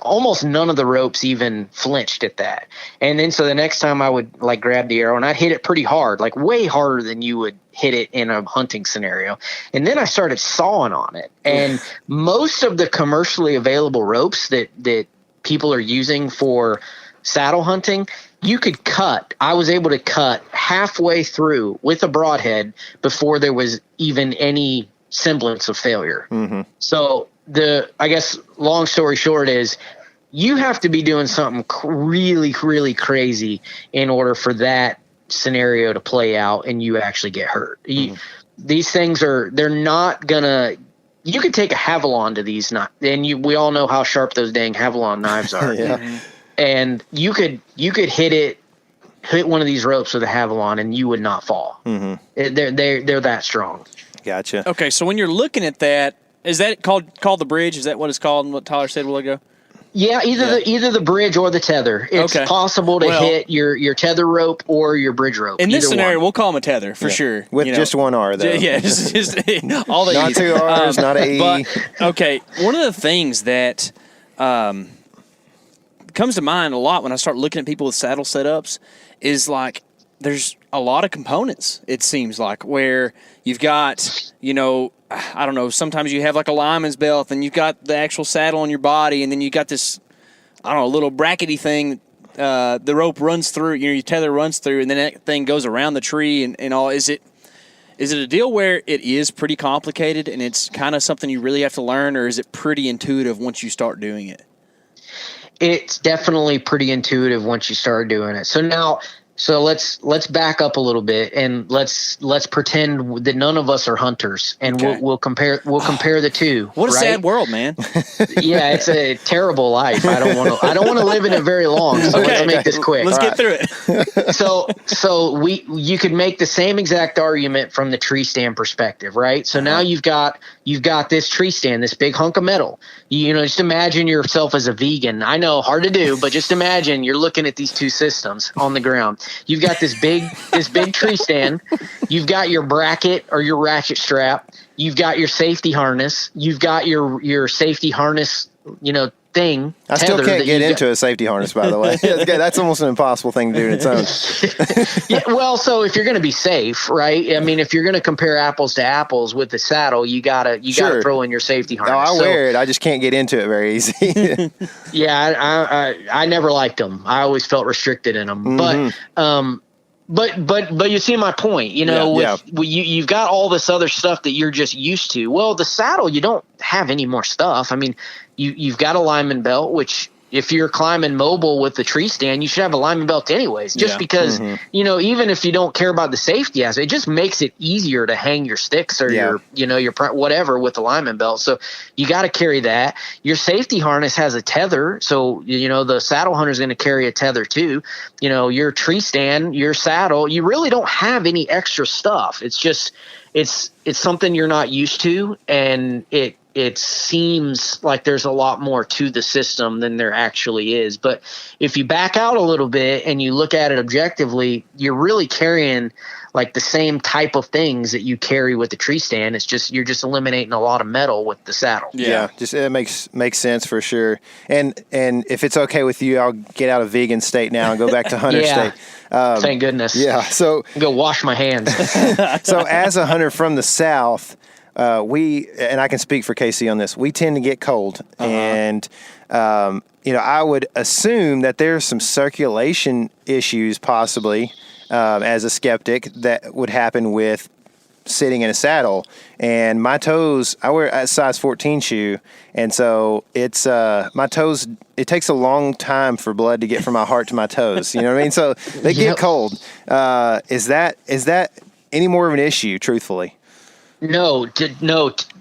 almost none of the ropes even flinched at that. And then so the next time I would grab the arrow and I'd hit it pretty hard, like way harder than you would hit it in a hunting scenario. And then I started sawing on it. And most of the commercially available ropes that people are using for saddle hunting, you could cut. I was able to cut halfway through with a broadhead before there was even any semblance of failure. Mm-hmm. So I guess long story short is you have to be doing something really, really crazy in order for that scenario to play out and you actually get hurt. Mm-hmm. These things they're not gonna, you could take a Havilon to these, we all know how sharp those dang Havilon knives are. Yeah. Mm-hmm. And you could hit one of these ropes with a Havilon and you would not fall. Mm-hmm. They're that strong. Gotcha. Okay, so when you're looking at that, is that called the bridge? Is that what it's called and what Tyler said a while ago? Yeah, either the bridge or the tether. It's possible to hit your tether rope or your bridge rope. In this scenario, we'll call them a tether for sure. With just one R, though. Yeah, just all the not E's. 2 R's, not an E. But, okay, one of the things that comes to mind a lot when I start looking at people with saddle setups is there's a lot of components, it seems like, where you've got, I don't know, sometimes you have like a lineman's belt and you've got the actual saddle on your body, and then you got this, I don't know, little brackety thing, the rope runs through, your tether runs through, and then that thing goes around the tree and all. Is it a deal where it is pretty complicated and it's kind of something you really have to learn, or is it pretty intuitive once you start doing it? It's definitely pretty intuitive once you start doing it. So let's back up a little bit and let's pretend that none of us are hunters, and we'll compare the two. What a sad world, man. Yeah, it's a terrible life. I don't want to live in it very long. So let's make this quick. Let's get through it. So you could make the same exact argument from the tree stand perspective, right? So now you've got this tree stand, this big hunk of metal. Just imagine yourself as a vegan. I know, hard to do, but just imagine you're looking at these two systems on the ground. You've got this big tree stand. You've got your bracket or your ratchet strap. You've got your safety harness. You've got your safety harness, thing. I still can't get into a safety harness, by the way. That's almost an impossible thing to do in its own. Yeah, well, so if you're going to be safe, right? I mean, if you're going to compare apples to apples with the saddle, you gotta throw in your safety harness. No, I wear it. I just can't get into it very easy. Yeah, I never liked them. I always felt restricted in them. Mm-hmm. But you see my point. You've got all this other stuff that you're just used to. Well, the saddle, you don't have any more stuff. I mean, you've got a lineman belt, which if you're climbing mobile with the tree stand, you should have a alignment belt anyways, just because, even if you don't care about the safety aspect, it just makes it easier to hang your sticks or your whatever with alignment belt. So you got to carry that. Your safety harness has a tether. So, the saddle hunter is going to carry a tether too. Your tree stand, your saddle, you really don't have any extra stuff. It's just, it's something you're not used to. And it seems like there's a lot more to the system than there actually is. But if you back out a little bit and you look at it objectively, you're really carrying like the same type of things that you carry with the tree stand. It's just, you're just eliminating a lot of metal with the saddle. Yeah, just it makes sense for sure. And if it's okay with you, I'll get out of vegan state now and go back to hunter state. Thank goodness. Yeah. So go wash my hands. So as a hunter from the South, and I can speak for KC on this, we tend to get cold. And, I would assume that there's some circulation issues possibly, as a skeptic, that would happen with sitting in a saddle. And my toes, I wear a size 14 shoe. And so it's, my toes, it takes a long time for blood to get from my heart to my toes. You know what I mean? So they get cold. Is that any more of an issue, truthfully? No.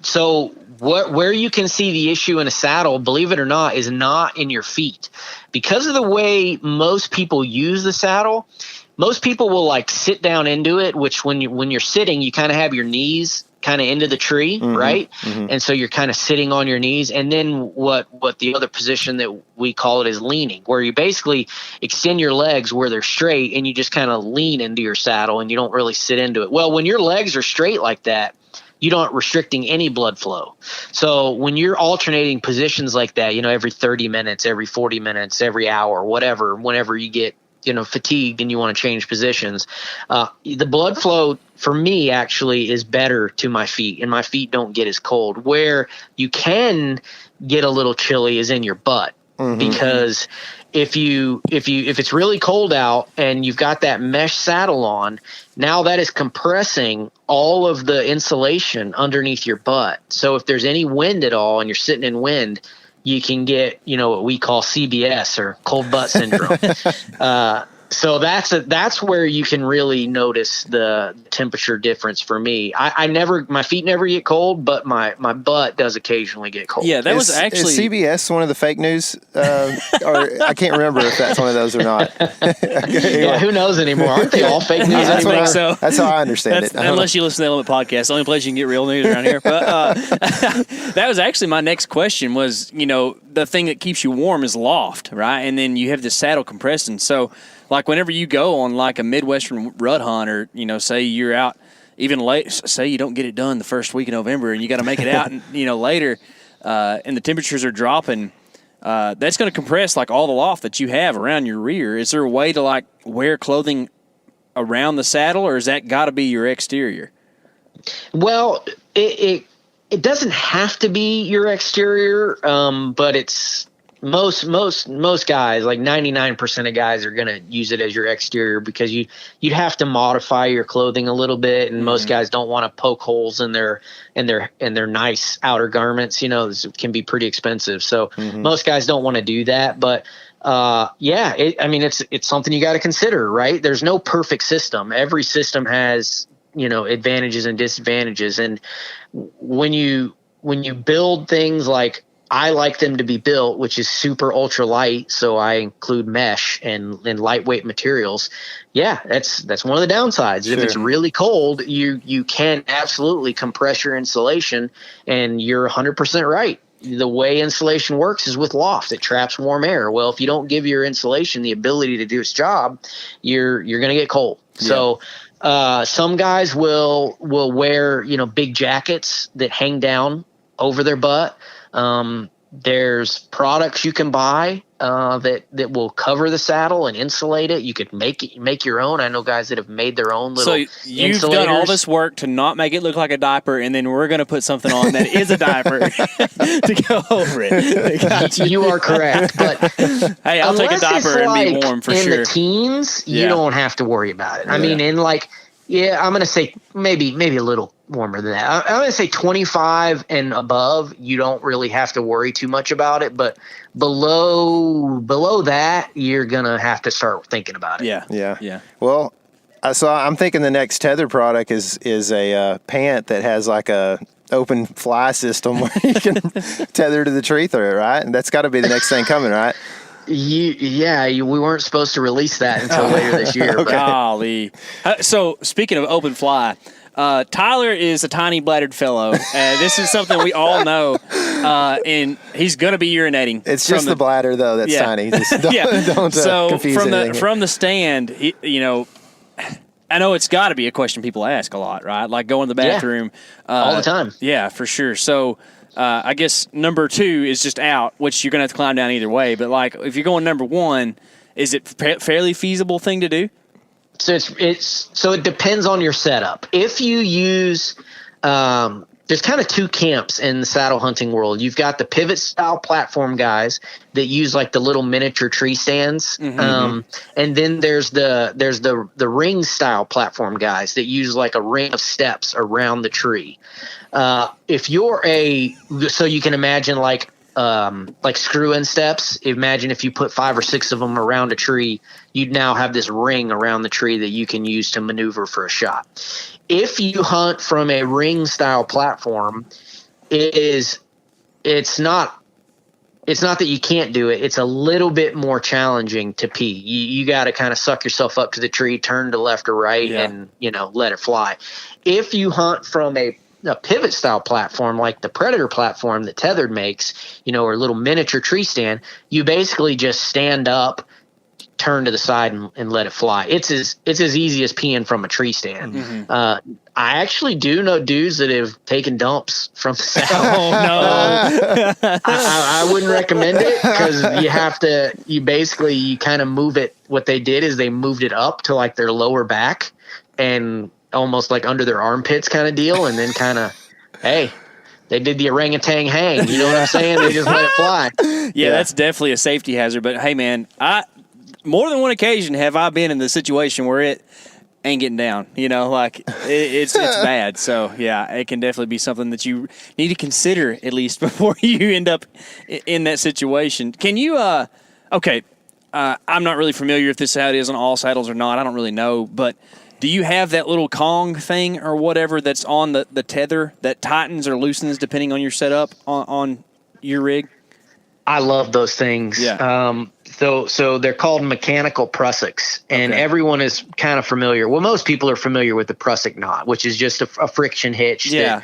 So where you can see the issue in a saddle, believe it or not, is not in your feet. Because of the way most people use the saddle, most people will like sit down into it, which when you're sitting, you kind of have your knees kind of into the tree, right? And so you're kind of sitting on your knees. And then what the other position that we call it is leaning, where you basically extend your legs where they're straight and you just kind of lean into your saddle and you don't really sit into it. Well, when your legs are straight like that, you aren't restricting any blood flow. So when you're alternating positions like that, every 30 minutes, every 40 minutes, every hour, whatever, whenever you get, fatigued and you want to change positions, the blood flow for me actually is better to my feet, and my feet don't get as cold. Where you can get a little chilly is in your butt, because if it's really cold out and you've got that mesh saddle on, now that is compressing all of the insulation underneath your butt. So if there's any wind at all and you're sitting in wind, you can get, what we call CBS or cold butt syndrome. So that's where you can really notice the temperature difference for me. My feet never get cold, but my butt does occasionally get cold. Yeah, that was actually is CBS one of the fake news, or I can't remember if that's one of those or not. Yeah, who knows anymore? Aren't they all fake news? I think so. That's how I understand it. Unless you listen to the Element Podcast, the only place you can get real news around here. But that was actually my next question. Was the thing that keeps you warm is loft, right? And then you have the saddle compressing. So, like whenever you go on like a Midwestern rut hunt, or say you're out even late, say you don't get it done the first week of November, and you got to make it out, and later, and the temperatures are dropping. That's going to compress like all the loft that you have around your rear. Is there a way to like wear clothing around the saddle, or is that got to be your exterior? Well, it doesn't have to be your exterior, but it's most guys, like 99% of guys, are going to use it as your exterior, because you'd have to modify your clothing a little bit, and most guys don't want to poke holes in their nice outer garments. This can be pretty expensive, so most guys don't want to do that. But it's something you got to consider, right? There's no perfect system. Every system has advantages and disadvantages, and when you build things like I like them to be built, which is super ultra light, so I include mesh and lightweight materials. Yeah, that's one of the downsides. Sure. If it's really cold, you can absolutely compress your insulation, and you're 100% right. The way insulation works is with loft. It traps warm air. Well, if you don't give your insulation the ability to do its job, you're going to get cold. Yeah. So some guys will wear big jackets that hang down over their butt. There's products you can buy that will cover the saddle and insulate it. You could make your own. I know guys that have made their own little. So you've done all this work to not make it look like a diaper, and then we're going to put something on that is a diaper to go over it. Gotcha. You are correct, but hey, I'll take a diaper and be warm for sure. In the teens, you don't have to worry about it. I mean, I'm going to say maybe a little warmer than that. I'm going to say 25 and above, you don't really have to worry too much about it. But below that, you're going to have to start thinking about it. Yeah. Well, so I'm thinking the next tether product is a pant that has like a open fly system where you can tether to the tree through it, right? And that's got to be the next thing coming, right? We weren't supposed to release that until later this year. Okay. Golly. So speaking of open fly, Tyler is a tiny bladdered fellow. This is something we all know, and he's going to be urinating. It's just the bladder, though, that's tiny. Just don't confuse anything. From the stand, I know it's got to be a question people ask a lot, right? Like going to the bathroom. All the time. Yeah, for sure. So I guess number 2 is just out, which you're going to have to climb down either way. But like if you're going number 1, is it fairly feasible thing to do? So it depends on your setup. If you use there's kind of 2 camps in the saddle hunting world. You've got the pivot style platform guys that use like the little miniature tree stands. And then there's the ring style platform guys that use like a ring of steps around the tree. If you're so you can imagine like screw-in steps. Imagine if you put 5 or 6 of them around a tree, you'd now have this ring around the tree that you can use to maneuver for a shot. If you hunt from a ring style platform, it's not that you can't do it. It's a little bit more challenging to pee. You got to kind of suck yourself up to the tree, turn to left or right, and let it fly. If you hunt from a pivot style platform like the Predator platform that TETHRD makes, or a little miniature tree stand, you basically just stand up, turn to the side and let it fly. It's as easy as peeing from a tree stand. I actually do know dudes that have taken dumps from the saddle. Oh no. I wouldn't recommend it because you kind of move it. What they did is they moved it up to like their lower back and almost like under their armpits kind of deal. And then kind of, hey, they did the orangutan hang. You know what I'm saying? They just let it fly. Yeah, that's definitely a safety hazard. But hey, man, more than one occasion have I been in the situation where it ain't getting down. It's bad. So yeah, it can definitely be something that you need to consider at least before you end up in that situation. Can you? Okay, I'm not really familiar if this is how it is on all saddles or not. I don't really know, but do you have that little Kong thing or whatever that's on the tether that tightens or loosens depending on your setup on your rig? I love those things. Yeah. So they're called mechanical prusiks, and everyone is kind of familiar. Well, most people are familiar with the prusik knot, which is just a friction hitch. Yeah.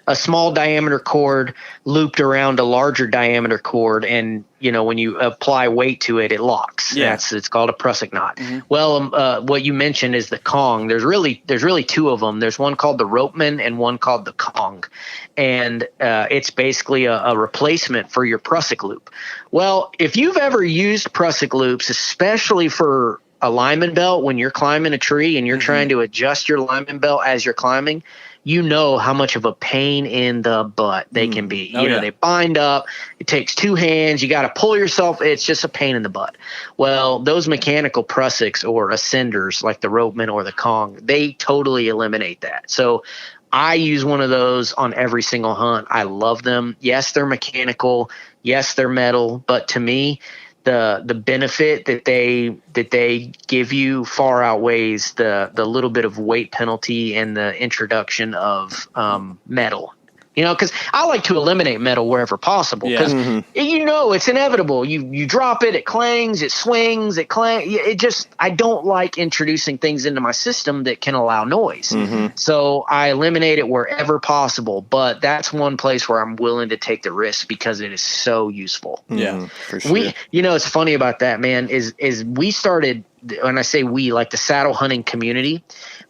A small diameter cord looped around a larger diameter cord, and when you apply weight to it, it locks. Yeah. It's called a prusik knot. Well, what you mentioned is the Kong. There's really 2 of them. There's one called the Ropeman and one called the Kong, and it's basically a replacement for your prusik loop. Well, if you've ever used prusik loops, especially for a lineman belt when you're climbing a tree and you're trying to adjust your lineman belt as you're climbing, you know how much of a pain in the butt they can be. They bind up. It takes 2 hands. You got to pull yourself. It's just a pain in the butt. Well, those mechanical prusiks or ascenders like the Ropeman or the Kong, they totally eliminate that. So I use one of those on every single hunt. I love them. Yes, they're mechanical. Yes, they're metal. But to me, the benefit that they give you far outweighs the little bit of weight penalty and the introduction of metal. Because I like to eliminate metal wherever possible. Because it's inevitable. You drop it, it clangs, it swings, it clangs. I don't like introducing things into my system that can allow noise. So I eliminate it wherever possible. But that's one place where I'm willing to take the risk because it is so useful. Yeah, for sure. It's funny about that, man. Is we started. When I say we, like the saddle hunting community,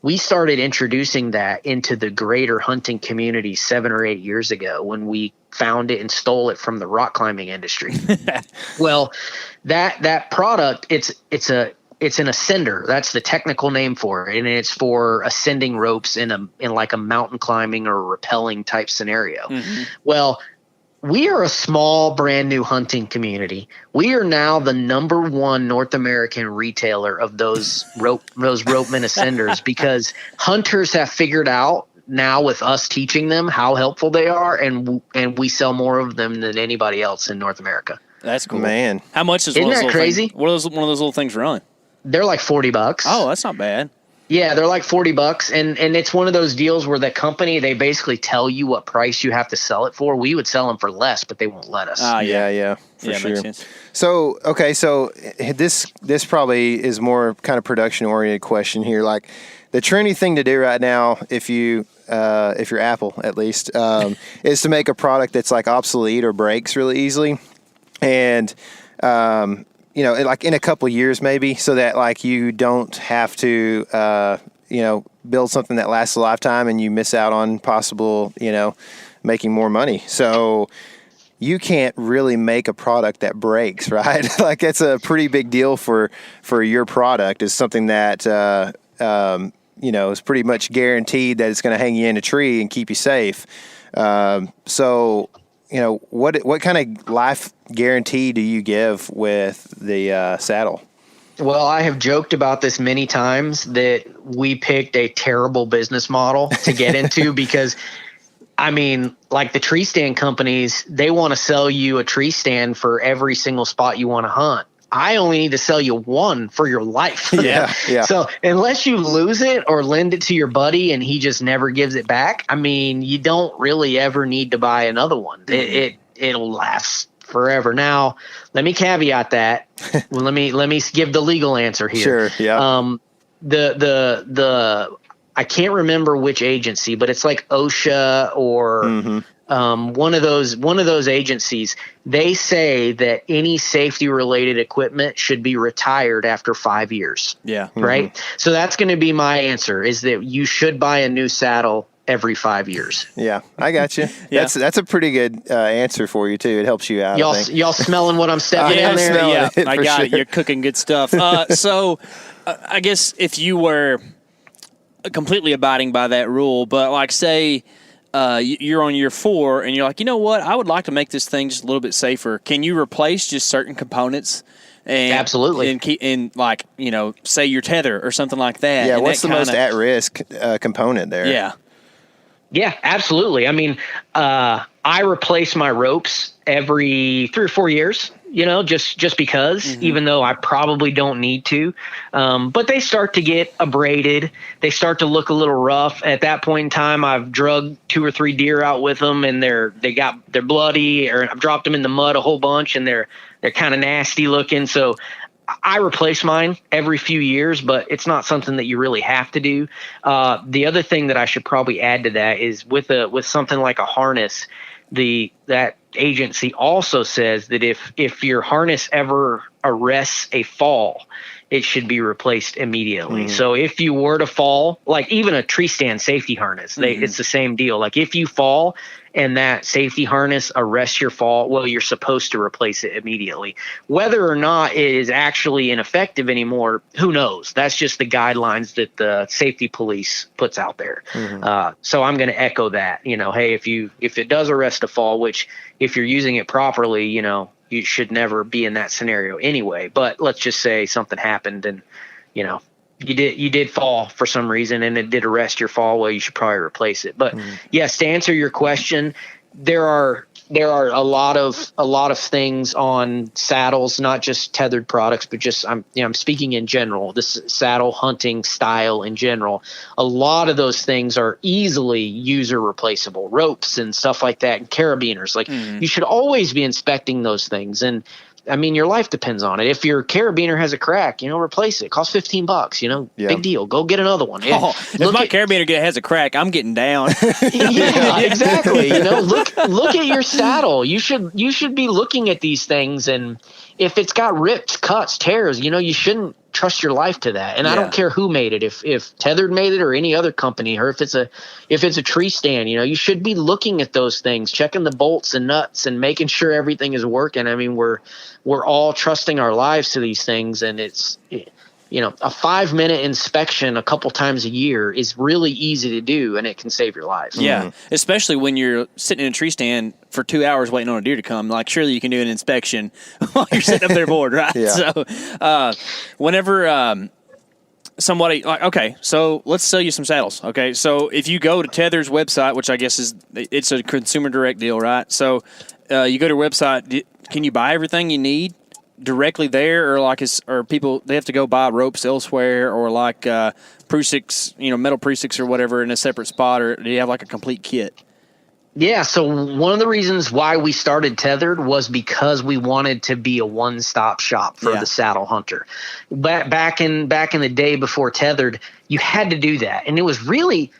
we started introducing that into the greater hunting community 7 or 8 years ago when we found it and stole it from the rock climbing industry. Well, that product, it's an ascender. That's the technical name for it, and it's for ascending ropes in like a mountain climbing or rappelling type scenario. Well, we are a small, brand new hunting community. We are now the #1 North American retailer of those Ropeman ascenders because hunters have figured out now with us teaching them how helpful they are, and we sell more of them than anybody else in North America. That's cool, man. How much is Isn't one of those that little crazy? Things, one of those little things run? They're like $40. Oh, that's not bad. Yeah, they're like $40, and it's one of those deals where the company, they basically tell you what price you have to sell it for. We would sell them for less, but they won't let us. Yeah, for sure. Makes sense. So this probably is more kind of production oriented question here. Like the trendy thing to do right now, if you're Apple at least, is to make a product that's like obsolete or breaks really easily, and like in a couple years maybe, so that like you don't have to build something that lasts a lifetime and you miss out on possible making more money. So you can't really make a product that breaks, right? Like it's a pretty big deal for your product. Is something that is pretty much guaranteed that it's going to hang you in a tree and keep you safe. So what kind of life guarantee do you give with the saddle? Well, I have joked about this many times that we picked a terrible business model to get into because, I mean, like the tree stand companies, they want to sell you a tree stand for every single spot you want to hunt. I only need to sell you one for your life. Yeah. So unless you lose it or lend it to your buddy and he just never gives it back, I mean, you don't really ever need to buy another one. It'll last forever. Now, let me caveat that. Well, let me give the legal answer here. Sure. Yeah. The I can't remember which agency, but it's like OSHA or one of those agencies. They say that any safety related equipment should be retired after 5 years. Yeah. Right. So that's going to be my answer, is that you should buy a new saddle every 5 years. Yeah, I got you. Yeah. That's a pretty good answer for you too. It helps you out. Y'all smelling what I'm stepping in there? Yeah, it I for got it. sure. You're cooking good stuff. So I guess if you were completely abiding by that rule, but like say you're on year 4 and you're like, you know what, I would like to make this thing just a little bit safer. Can you replace just certain components? And, Absolutely. And like, say your tether or something like that. Yeah, and what's that the most kinda- at-risk component there? Yeah. Yeah, absolutely. I mean, I replace my ropes every 3 or 4 years, just because, even though I probably don't need to. But they start to get abraded. They start to look a little rough. At that point in time, I've drugged 2 or 3 deer out with them, and they're bloody, or I've dropped them in the mud a whole bunch, and they're kind of nasty looking. So I replace mine every few years, but it's not something that you really have to do. The other thing that I should probably add to that is with something like a harness, that agency also says that if your harness ever arrests a fall, it should be replaced immediately. So if you were to fall, like even a tree stand safety harness, it's the same deal. Like if you fall and that safety harness arrests your fall, well, you're supposed to replace it immediately. Whether or not it is actually ineffective anymore, who knows? That's just the guidelines that the safety police puts out there. So I'm going to echo that. Hey, if it does arrest a fall, which if you're using it properly, you should never be in that scenario anyway. But let's just say something happened and you did fall for some reason and it did arrest your fall. Well, you should probably replace it. But yes, to answer your question, there are a lot of things on saddles, not just tethered products, but just I'm speaking in general, this saddle hunting style in general. A lot of those things are easily user replaceable, ropes and stuff like that, and carabiners. Like you should always be inspecting those things. And I mean, your life depends on it. If your carabiner has a crack, replace it. It costs $15. Big deal. Go get another one. If my carabiner has a crack, I'm getting down. Yeah, exactly. Look at your saddle. You should be looking at these things, and if it's got rips, cuts, tears, you shouldn't trust your life to that. And I don't care who made it, if TETHRD made it or any other company, or if it's a tree stand, you should be looking at those things, checking the bolts and nuts and making sure everything is working. I mean, we're all trusting our lives to these things, and it's a 5-minute inspection a couple times a year is really easy to do, and it can save your life. Yeah, especially when you're sitting in a tree stand for 2 hours waiting on a deer to come. Like, surely you can do an inspection while you're sitting up there bored, right? Yeah. So whenever somebody like, okay, so let's sell you some saddles. Okay, so if you go to TETHRD's website, which I guess it's a consumer direct deal, right? So you go to their website. Can you buy everything you need directly there, or people they have to go buy ropes elsewhere, or like Prusix, metal Prusix or whatever in a separate spot, or do you have like a complete kit? Yeah, so one of the reasons why we started TETHRD was because we wanted to be a one-stop shop for the saddle hunter. Back in the day before TETHRD, you had to do that, and it was really,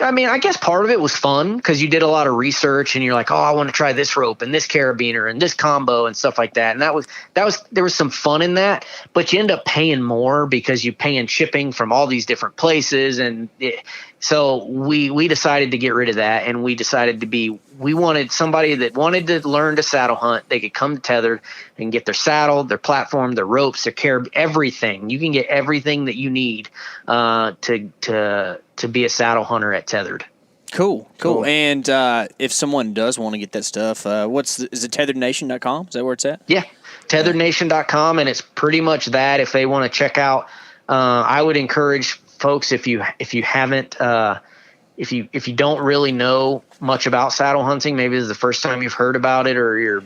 I guess part of it was fun because you did a lot of research and you're like, oh, I want to try this rope and this carabiner and this combo and stuff like that. And there was some fun in that, but you end up paying more because you're paying shipping from all these different places. And so we decided to get rid of that, and we decided we wanted somebody that wanted to learn to saddle hunt. They could come to TETHRD and get their saddle, their platform, their ropes, their everything. You can get everything that you need to be a saddle hunter at TETHRD. Cool. And if someone does want to get that stuff, is it TETHRDNation.com? Is that where it's at? Yeah, TETHRDNation.com, and it's pretty much that. If they want to check out, I would encourage folks, if you haven't, if you don't really know much about saddle hunting, maybe this is the first time you've heard about it, or you're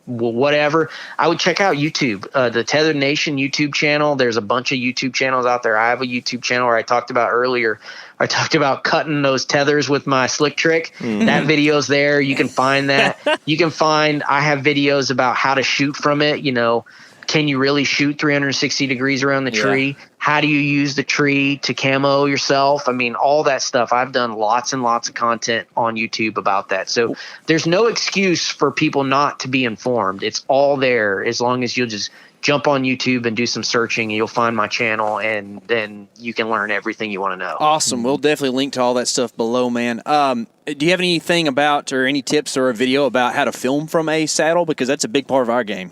whatever, I would check out YouTube, the TETHRD Nation YouTube channel. There's a bunch of YouTube channels out there. I have a YouTube channel where I talked about earlier. I talked about cutting those tethers with my slick trick. Mm-hmm. That video's there. You can find that. I have videos about how to shoot from it. Can you really shoot 360 degrees around the tree? How do you use the tree to camo yourself? All that stuff. I've done lots and lots of content on YouTube about that. So there's no excuse for people not to be informed. It's all there as long as you'll just jump on YouTube and do some searching, and you'll find my channel, and then you can learn everything you want to know. Awesome. We'll definitely link to all that stuff below, man. Do you have anything about, or any tips or a video about how to film from a saddle? Because that's a big part of our game,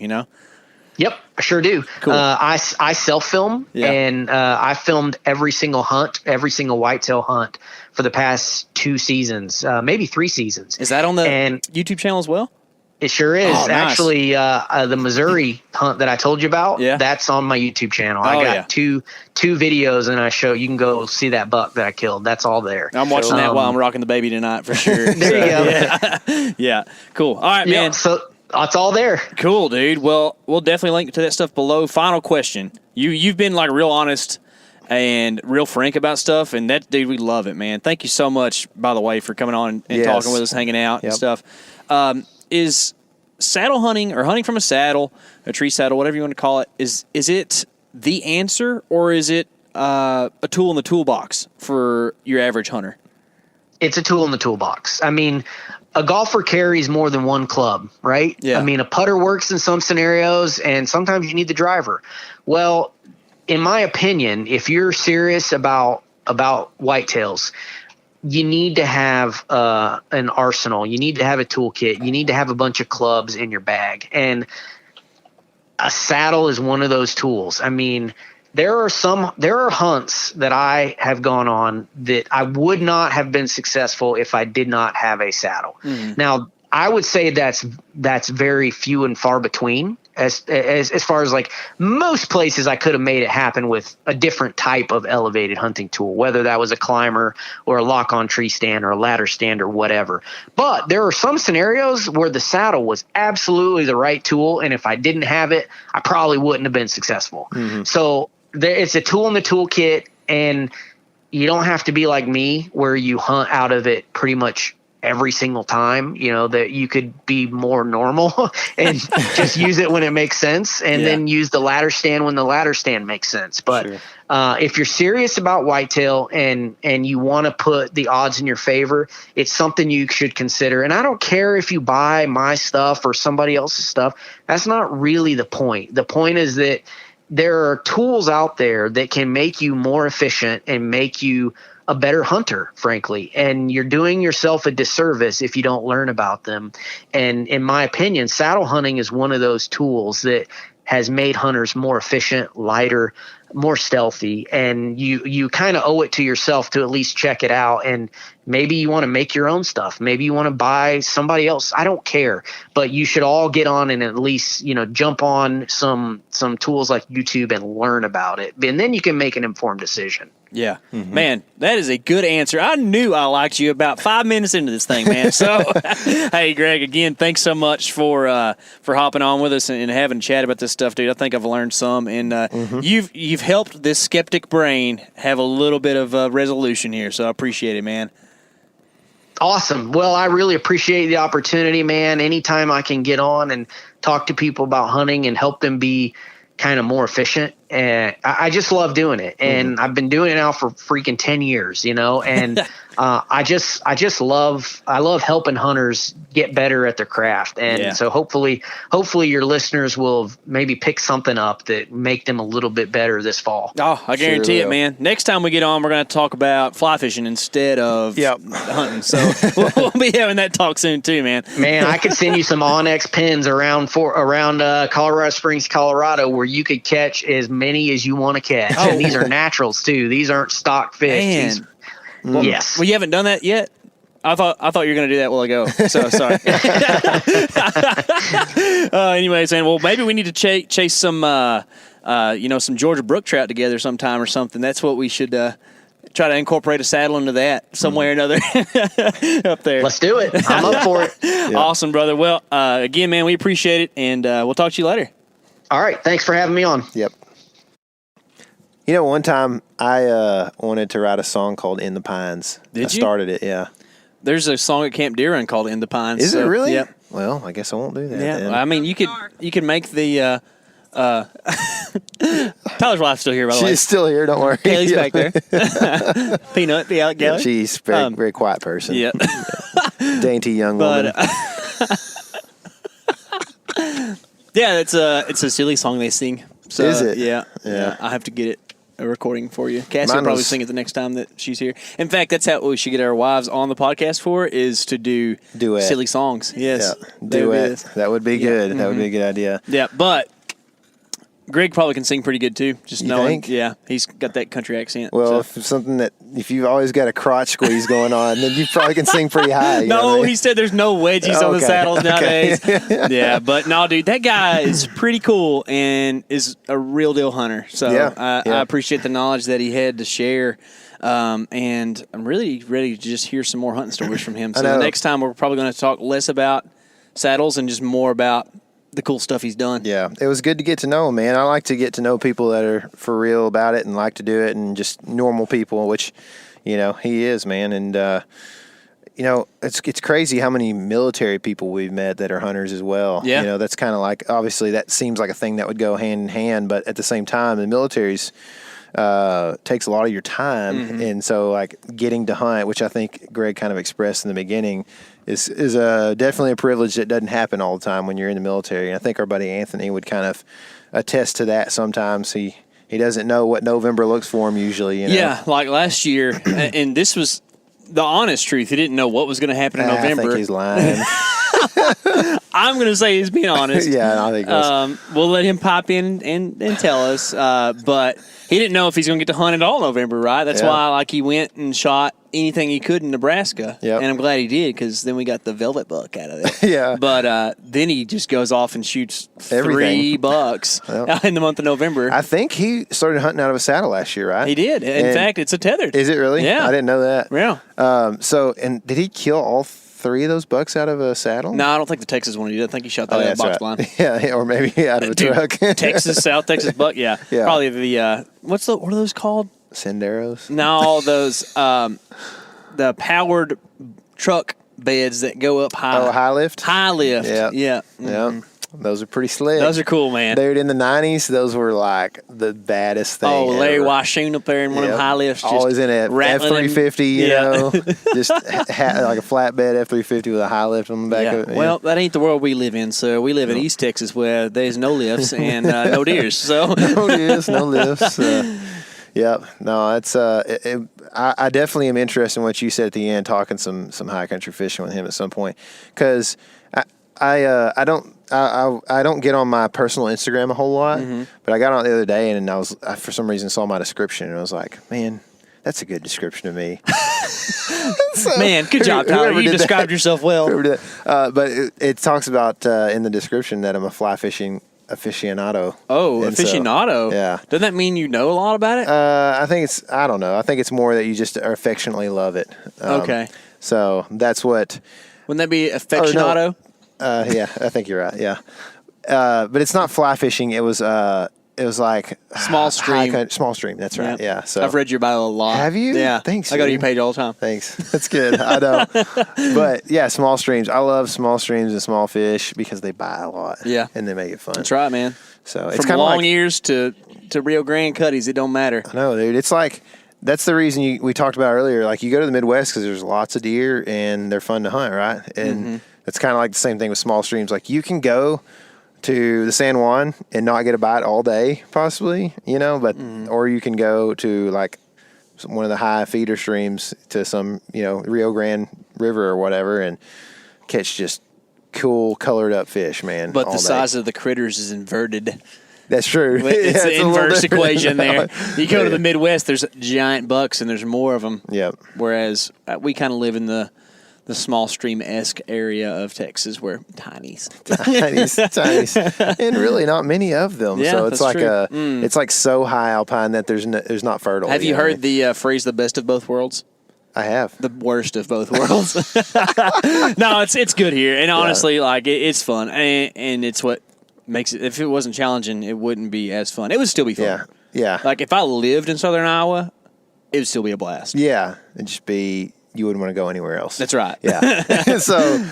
Yep, I sure do. Cool. I self-film, and I filmed every single whitetail hunt for the past 2 seasons, maybe 3 seasons. Is that on the YouTube channel as well? It sure is. Oh, nice. Actually, the Missouri hunt that I told you about, that's on my YouTube channel. I got two videos, and you can go see that buck that I killed. That's all there. I'm watching that while I'm rocking the baby tonight for sure. There you go. Yeah. Cool. All right, man. So it's all there. Cool, dude. Well, we'll definitely link to that stuff below. Final question. You've been like real honest and real frank about stuff, and that, dude, we love it, man. Thank you so much, by the way, for coming on and talking with us, hanging out and stuff. Is saddle hunting, or hunting from a saddle, a tree saddle, whatever you want to call it, is it the answer, or is it a tool in the toolbox for your average hunter? It's a tool in the toolbox. A golfer carries more than one club, right? Yeah. A putter works in some scenarios, and sometimes you need the driver. Well, in my opinion, if you're serious about whitetails, you need to have an arsenal. You need to have a toolkit. You need to have a bunch of clubs in your bag. And a saddle is one of those tools. There are hunts that I have gone on that I would not have been successful if I did not have a saddle. Mm. Now, I would say that's very few and far between. As far as like most places, I could have made it happen with a different type of elevated hunting tool, whether that was a climber or a lock-on tree stand or a ladder stand or whatever. But there are some scenarios where the saddle was absolutely the right tool, and if I didn't have it, I probably wouldn't have been successful. Mm-hmm. So it's a tool in the toolkit, and you don't have to be like me where you hunt out of it pretty much every single time. That you could be more normal and just use it when it makes sense, and then use the ladder stand when the ladder stand makes sense. But if you're serious about whitetail and you want to put the odds in your favor, it's something you should consider. And I don't care if you buy my stuff or somebody else's stuff. That's not really the point. The point is that there are tools out there that can make you more efficient and make you a better hunter, frankly, and you're doing yourself a disservice if you don't learn about them. And in my opinion, saddle hunting is one of those tools that has made hunters more efficient, lighter, more stealthy, and you kind of owe it to yourself to at least check it out. And maybe you want to make your own stuff. Maybe you want to buy somebody else. I don't care, but you should all get on and at least, jump on some tools like YouTube and learn about it. And then you can make an informed decision. Yeah. Mm-hmm. Man, that is a good answer. I knew I liked you about 5 minutes into this thing, man. So, hey, Greg, again, thanks so much for hopping on with us and having a chat about this stuff, dude. I think I've learned some, and you've helped this skeptic brain have a little bit of resolution here, so I appreciate it, man. Awesome. Well, I really appreciate the opportunity, man. Anytime I can get on and talk to people about hunting and help them be kind of more efficient, and I just love doing it. And I've been doing it now for freaking 10 years, and I love helping hunters get better at their craft. And so hopefully your listeners will maybe pick something up that make them a little bit better this fall. Oh, I guarantee it, man. Next time we get on, we're going to talk about fly fishing instead of hunting. So we'll be having that talk soon too, man. Man, I could send you some Onyx pins around Colorado Springs, Colorado, where you could catch as many as you want to catch. Oh. And these are naturals too. These aren't stock fish. Yes. Well, you haven't done that yet? I thought you were going to do that a while ago. So sorry. Anyways, and well, maybe we need to chase some, some Georgia brook trout together sometime or something. That's what we should try to incorporate a saddle into that some way or another up there. Let's do it. I'm up for it. Yeah. Awesome, brother. Well, again, man, we appreciate it, and we'll talk to you later. All right. Thanks for having me on. Yep. One time I wanted to write a song called In the Pines. Did you? I started it, yeah. There's a song at Camp Durin called In the Pines. Is it really? Yep. Well, I guess I won't do that. Yeah. then. I mean, you could make the Tyler's wife's still here, by the way. She's still here, don't worry. Kaylee's back there. Peanut, the out gallery. She's very quiet person. Yeah. Dainty young woman. Yeah, it's a silly song they sing. So, is it? Yeah. I have to get it a recording for you. Cassie will probably sing it the next time that she's here. In fact, that's how we should get our wives on the podcast for, is to do silly songs. Yes. Yeah. Duet. That would be good. That would be a good idea. Yeah, but Greg probably can sing pretty good too. Just knowing, think? Yeah, he's got that country accent. Well, if you've always got a crotch squeeze going on, then you probably can sing pretty high. No, he said there's no wedgies on the saddles nowadays. Yeah, but no, dude, that guy is pretty cool and is a real deal hunter. So I appreciate the knowledge that he had to share. And I'm really ready to just hear some more hunting stories from him. So the next time we're probably going to talk less about saddles and just more about the cool stuff he's done. Yeah, it was good to get to know him, man. I like to get to know people that are for real about it and like to do it, and just normal people, which, he is, man. And, it's crazy how many military people we've met that are hunters as well. Yeah. That's kind of like, obviously that seems like a thing that would go hand in hand, but at the same time, the military's takes a lot of your time. And so like getting to hunt, which I think Greg kind of expressed in the beginning, is definitely a privilege that doesn't happen all the time when you're in the military. And I think our buddy Anthony would kind of attest to that. Sometimes he doesn't know what November looks for him usually. Yeah, like last year, and this was the honest truth. He didn't know what was going to happen in November. I think he's lying. I'm going to say he's being honest. Yeah, I think we'll let him pop in and tell us. But he didn't know if he's going to get to hunt at all November, right? That's why he went and shot anything he could in Nebraska. Yep. And I'm glad he did, because then we got the velvet buck out of it. Yeah. But then he just goes off and shoots everything. 3 bucks in the month of November. I think he started hunting out of a saddle last year, right? He did. In fact, it's a tethered. Is it really? Yeah. I didn't know that. Yeah. And did he kill all 3 of those bucks out of a saddle? No, I don't think the Texas one did. I think he shot that out of a box blind. Yeah, or maybe out of a truck. South Texas buck, yeah. Probably the, what are those called? Senderos? No, those, the powered truck beds that go up high. Oh, high lift? High lift. Yeah. Yeah. Yeah. Those are pretty slick. Those are cool, man. Dude, in the 90s, those were like the baddest thing. Oh, Larry Washoon up there in one of them high lifts. Always in an F-350, you know. Just like a flatbed F-350 with a high lift on the back of it. Well, that ain't the world we live in. So we live in East Texas, where there's no lifts and no deers. So no deers, no lifts. Yep. No, it's I definitely am interested in what you said at the end, talking some high country fishing with him at some point, because I don't get on my personal Instagram a whole lot, but I got on it the other day and I for some reason saw my description and I was like, man, that's a good description of me. Man, good job, Tyler. You described yourself well. But it talks about in the description that I'm a fly fishing aficionado. Oh, and aficionado. So, yeah. Doesn't that mean you know a lot about it? I don't know. I think it's more that you just affectionately love it. Okay. So that's what. Wouldn't that be aficionado? Yeah, I think you're right. Yeah. But it's not fly fishing. It was like small stream. Small stream. That's right. Yeah. So I've read your bio a lot. Have you? Yeah. Thanks. I go to your page all the time. Thanks. That's good. I know. But yeah, small streams. I love small streams and small fish because they bite a lot. Yeah. And they make it fun. That's right, man. So it's from kind of long like, ears to Rio Grande Cuddies, it don't matter. I know, dude. It's like that's the reason we talked about earlier. Like you go to the Midwest because there's lots of deer and they're fun to hunt, right? And it's kind of like the same thing with small streams. Like you can go to the San Juan and not get a bite all day, possibly, but or you can go to like one of the high feeder streams to some, Rio Grande River or whatever and catch just cool colored up fish, man. But the size of the critters is inverted. That's true. It's an inverse equation there. You go to the Yeah. Midwest, there's giant bucks and there's more of them. Yep. Whereas we kind of live in the small stream-esque area of Texas where tinies. And really not many of them. Yeah, so it's that's like true. it's like so high alpine that there's not fertile. Have you heard the phrase "the best of both worlds"? I have. The worst of both worlds. No, it's good here, and honestly, like it's fun, and it's what makes it. If it wasn't challenging, it wouldn't be as fun. It would still be fun. Yeah. Like if I lived in Southern Iowa, it would still be a blast. Yeah. It'd just be you wouldn't want to go anywhere else. That's right. Yeah. So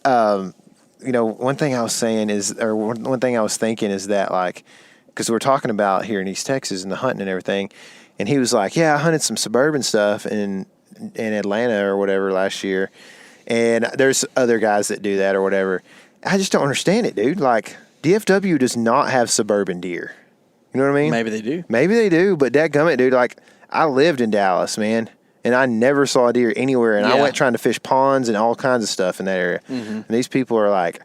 one thing I was saying is, or one thing I was thinking is that like, because we're talking about here in East Texas and the hunting and everything, and he was like, yeah, I hunted some suburban stuff in Atlanta or whatever last year, and there's other guys that do that or whatever. I just don't understand it, dude. Like DFW does not have suburban deer. You know what I mean? Maybe they do. Maybe they do, but dadgummit, dude, like I lived in Dallas, man, and I never saw a deer anywhere, and I went trying to fish ponds and all kinds of stuff in that area. And these people are like,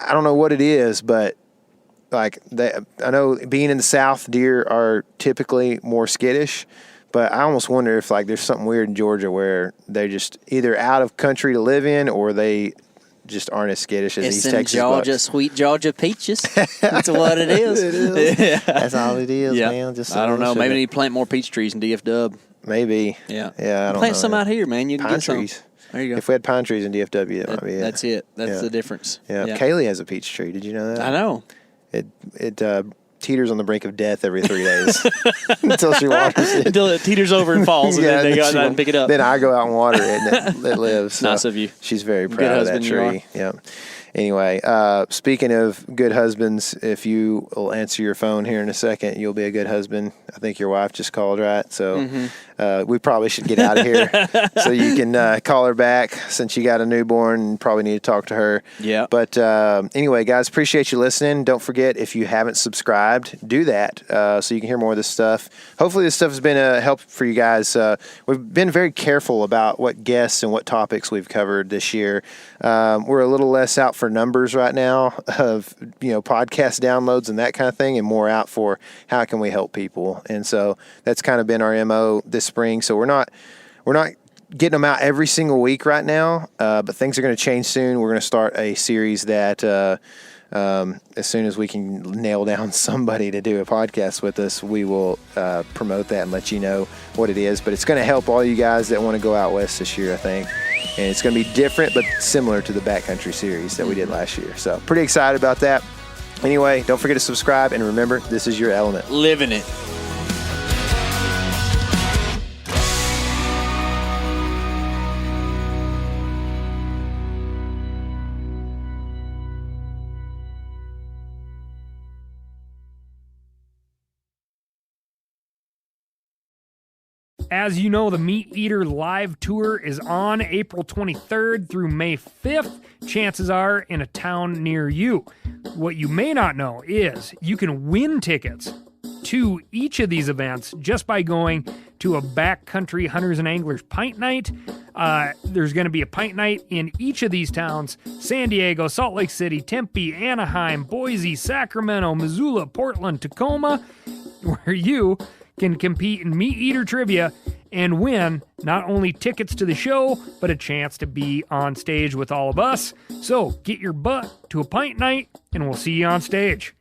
I don't know what it is, but like I know being in the South, deer are typically more skittish, but I almost wonder if like there's something weird in Georgia where they're just either out of country to live in or they just aren't as skittish as East Texas Georgia, bucks. Sweet Georgia peaches. That's what it is. It is. Yeah. That's all it is, man. Just I don't know. Maybe sugar. they need to plant more peach trees in DFW. Maybe. Yeah. Yeah, I don't plant know. some out here, man. You can Pine get some. trees. There you go. If we had pine trees in DFW, that might be it. That's it. That's the difference. Yeah. Kaylee has a peach tree. Did you know that? I know. It teeters on the brink of death every 3 days until she waters it. Until it teeters over and falls, and then they go out and pick it up. Then I go out and water it, and it lives. So Nice of you. She's very proud of that tree. Yeah. Anyway, speaking of good husbands, if you will answer your phone here in a second, you'll be a good husband. I think your wife just called, right? So we probably should get out of here so you can call her back since you got a newborn and probably need to talk to her. Yeah. But anyway, guys, appreciate you listening. Don't forget, if you haven't subscribed, do that so you can hear more of this stuff. Hopefully this stuff has been a help for you guys. We've been very careful about what guests and what topics we've covered this year. We're a little less out for numbers right now of podcast downloads and that kind of thing, and more out for how can we help people. And so that's kind of been our MO this spring. So we're not getting them out every single week right now, but things are going to change soon. We're going to start a series that as soon as we can nail down somebody to do a podcast with us, we will promote that and let you know what it is. But it's going to help all you guys that want to go out west this year, I think. And it's going to be different, but similar to the Backcountry series that we did last year. So pretty excited about that. Anyway, don't forget to subscribe. And remember, this is your element. Living it. As you know, the Meat Eater live tour is on April 23rd through May 5th. Chances are in a town near you. What you may not know is you can win tickets to each of these events just by going to a backcountry hunters and anglers pint night. There's going to be a pint night in each of these towns: San Diego, Salt Lake City, Tempe, Anaheim, Boise, Sacramento, Missoula, Portland, Tacoma, where you can compete in meat eater trivia and win not only tickets to the show, but a chance to be on stage with all of us. So get your butt to a pint night, and we'll see you on stage.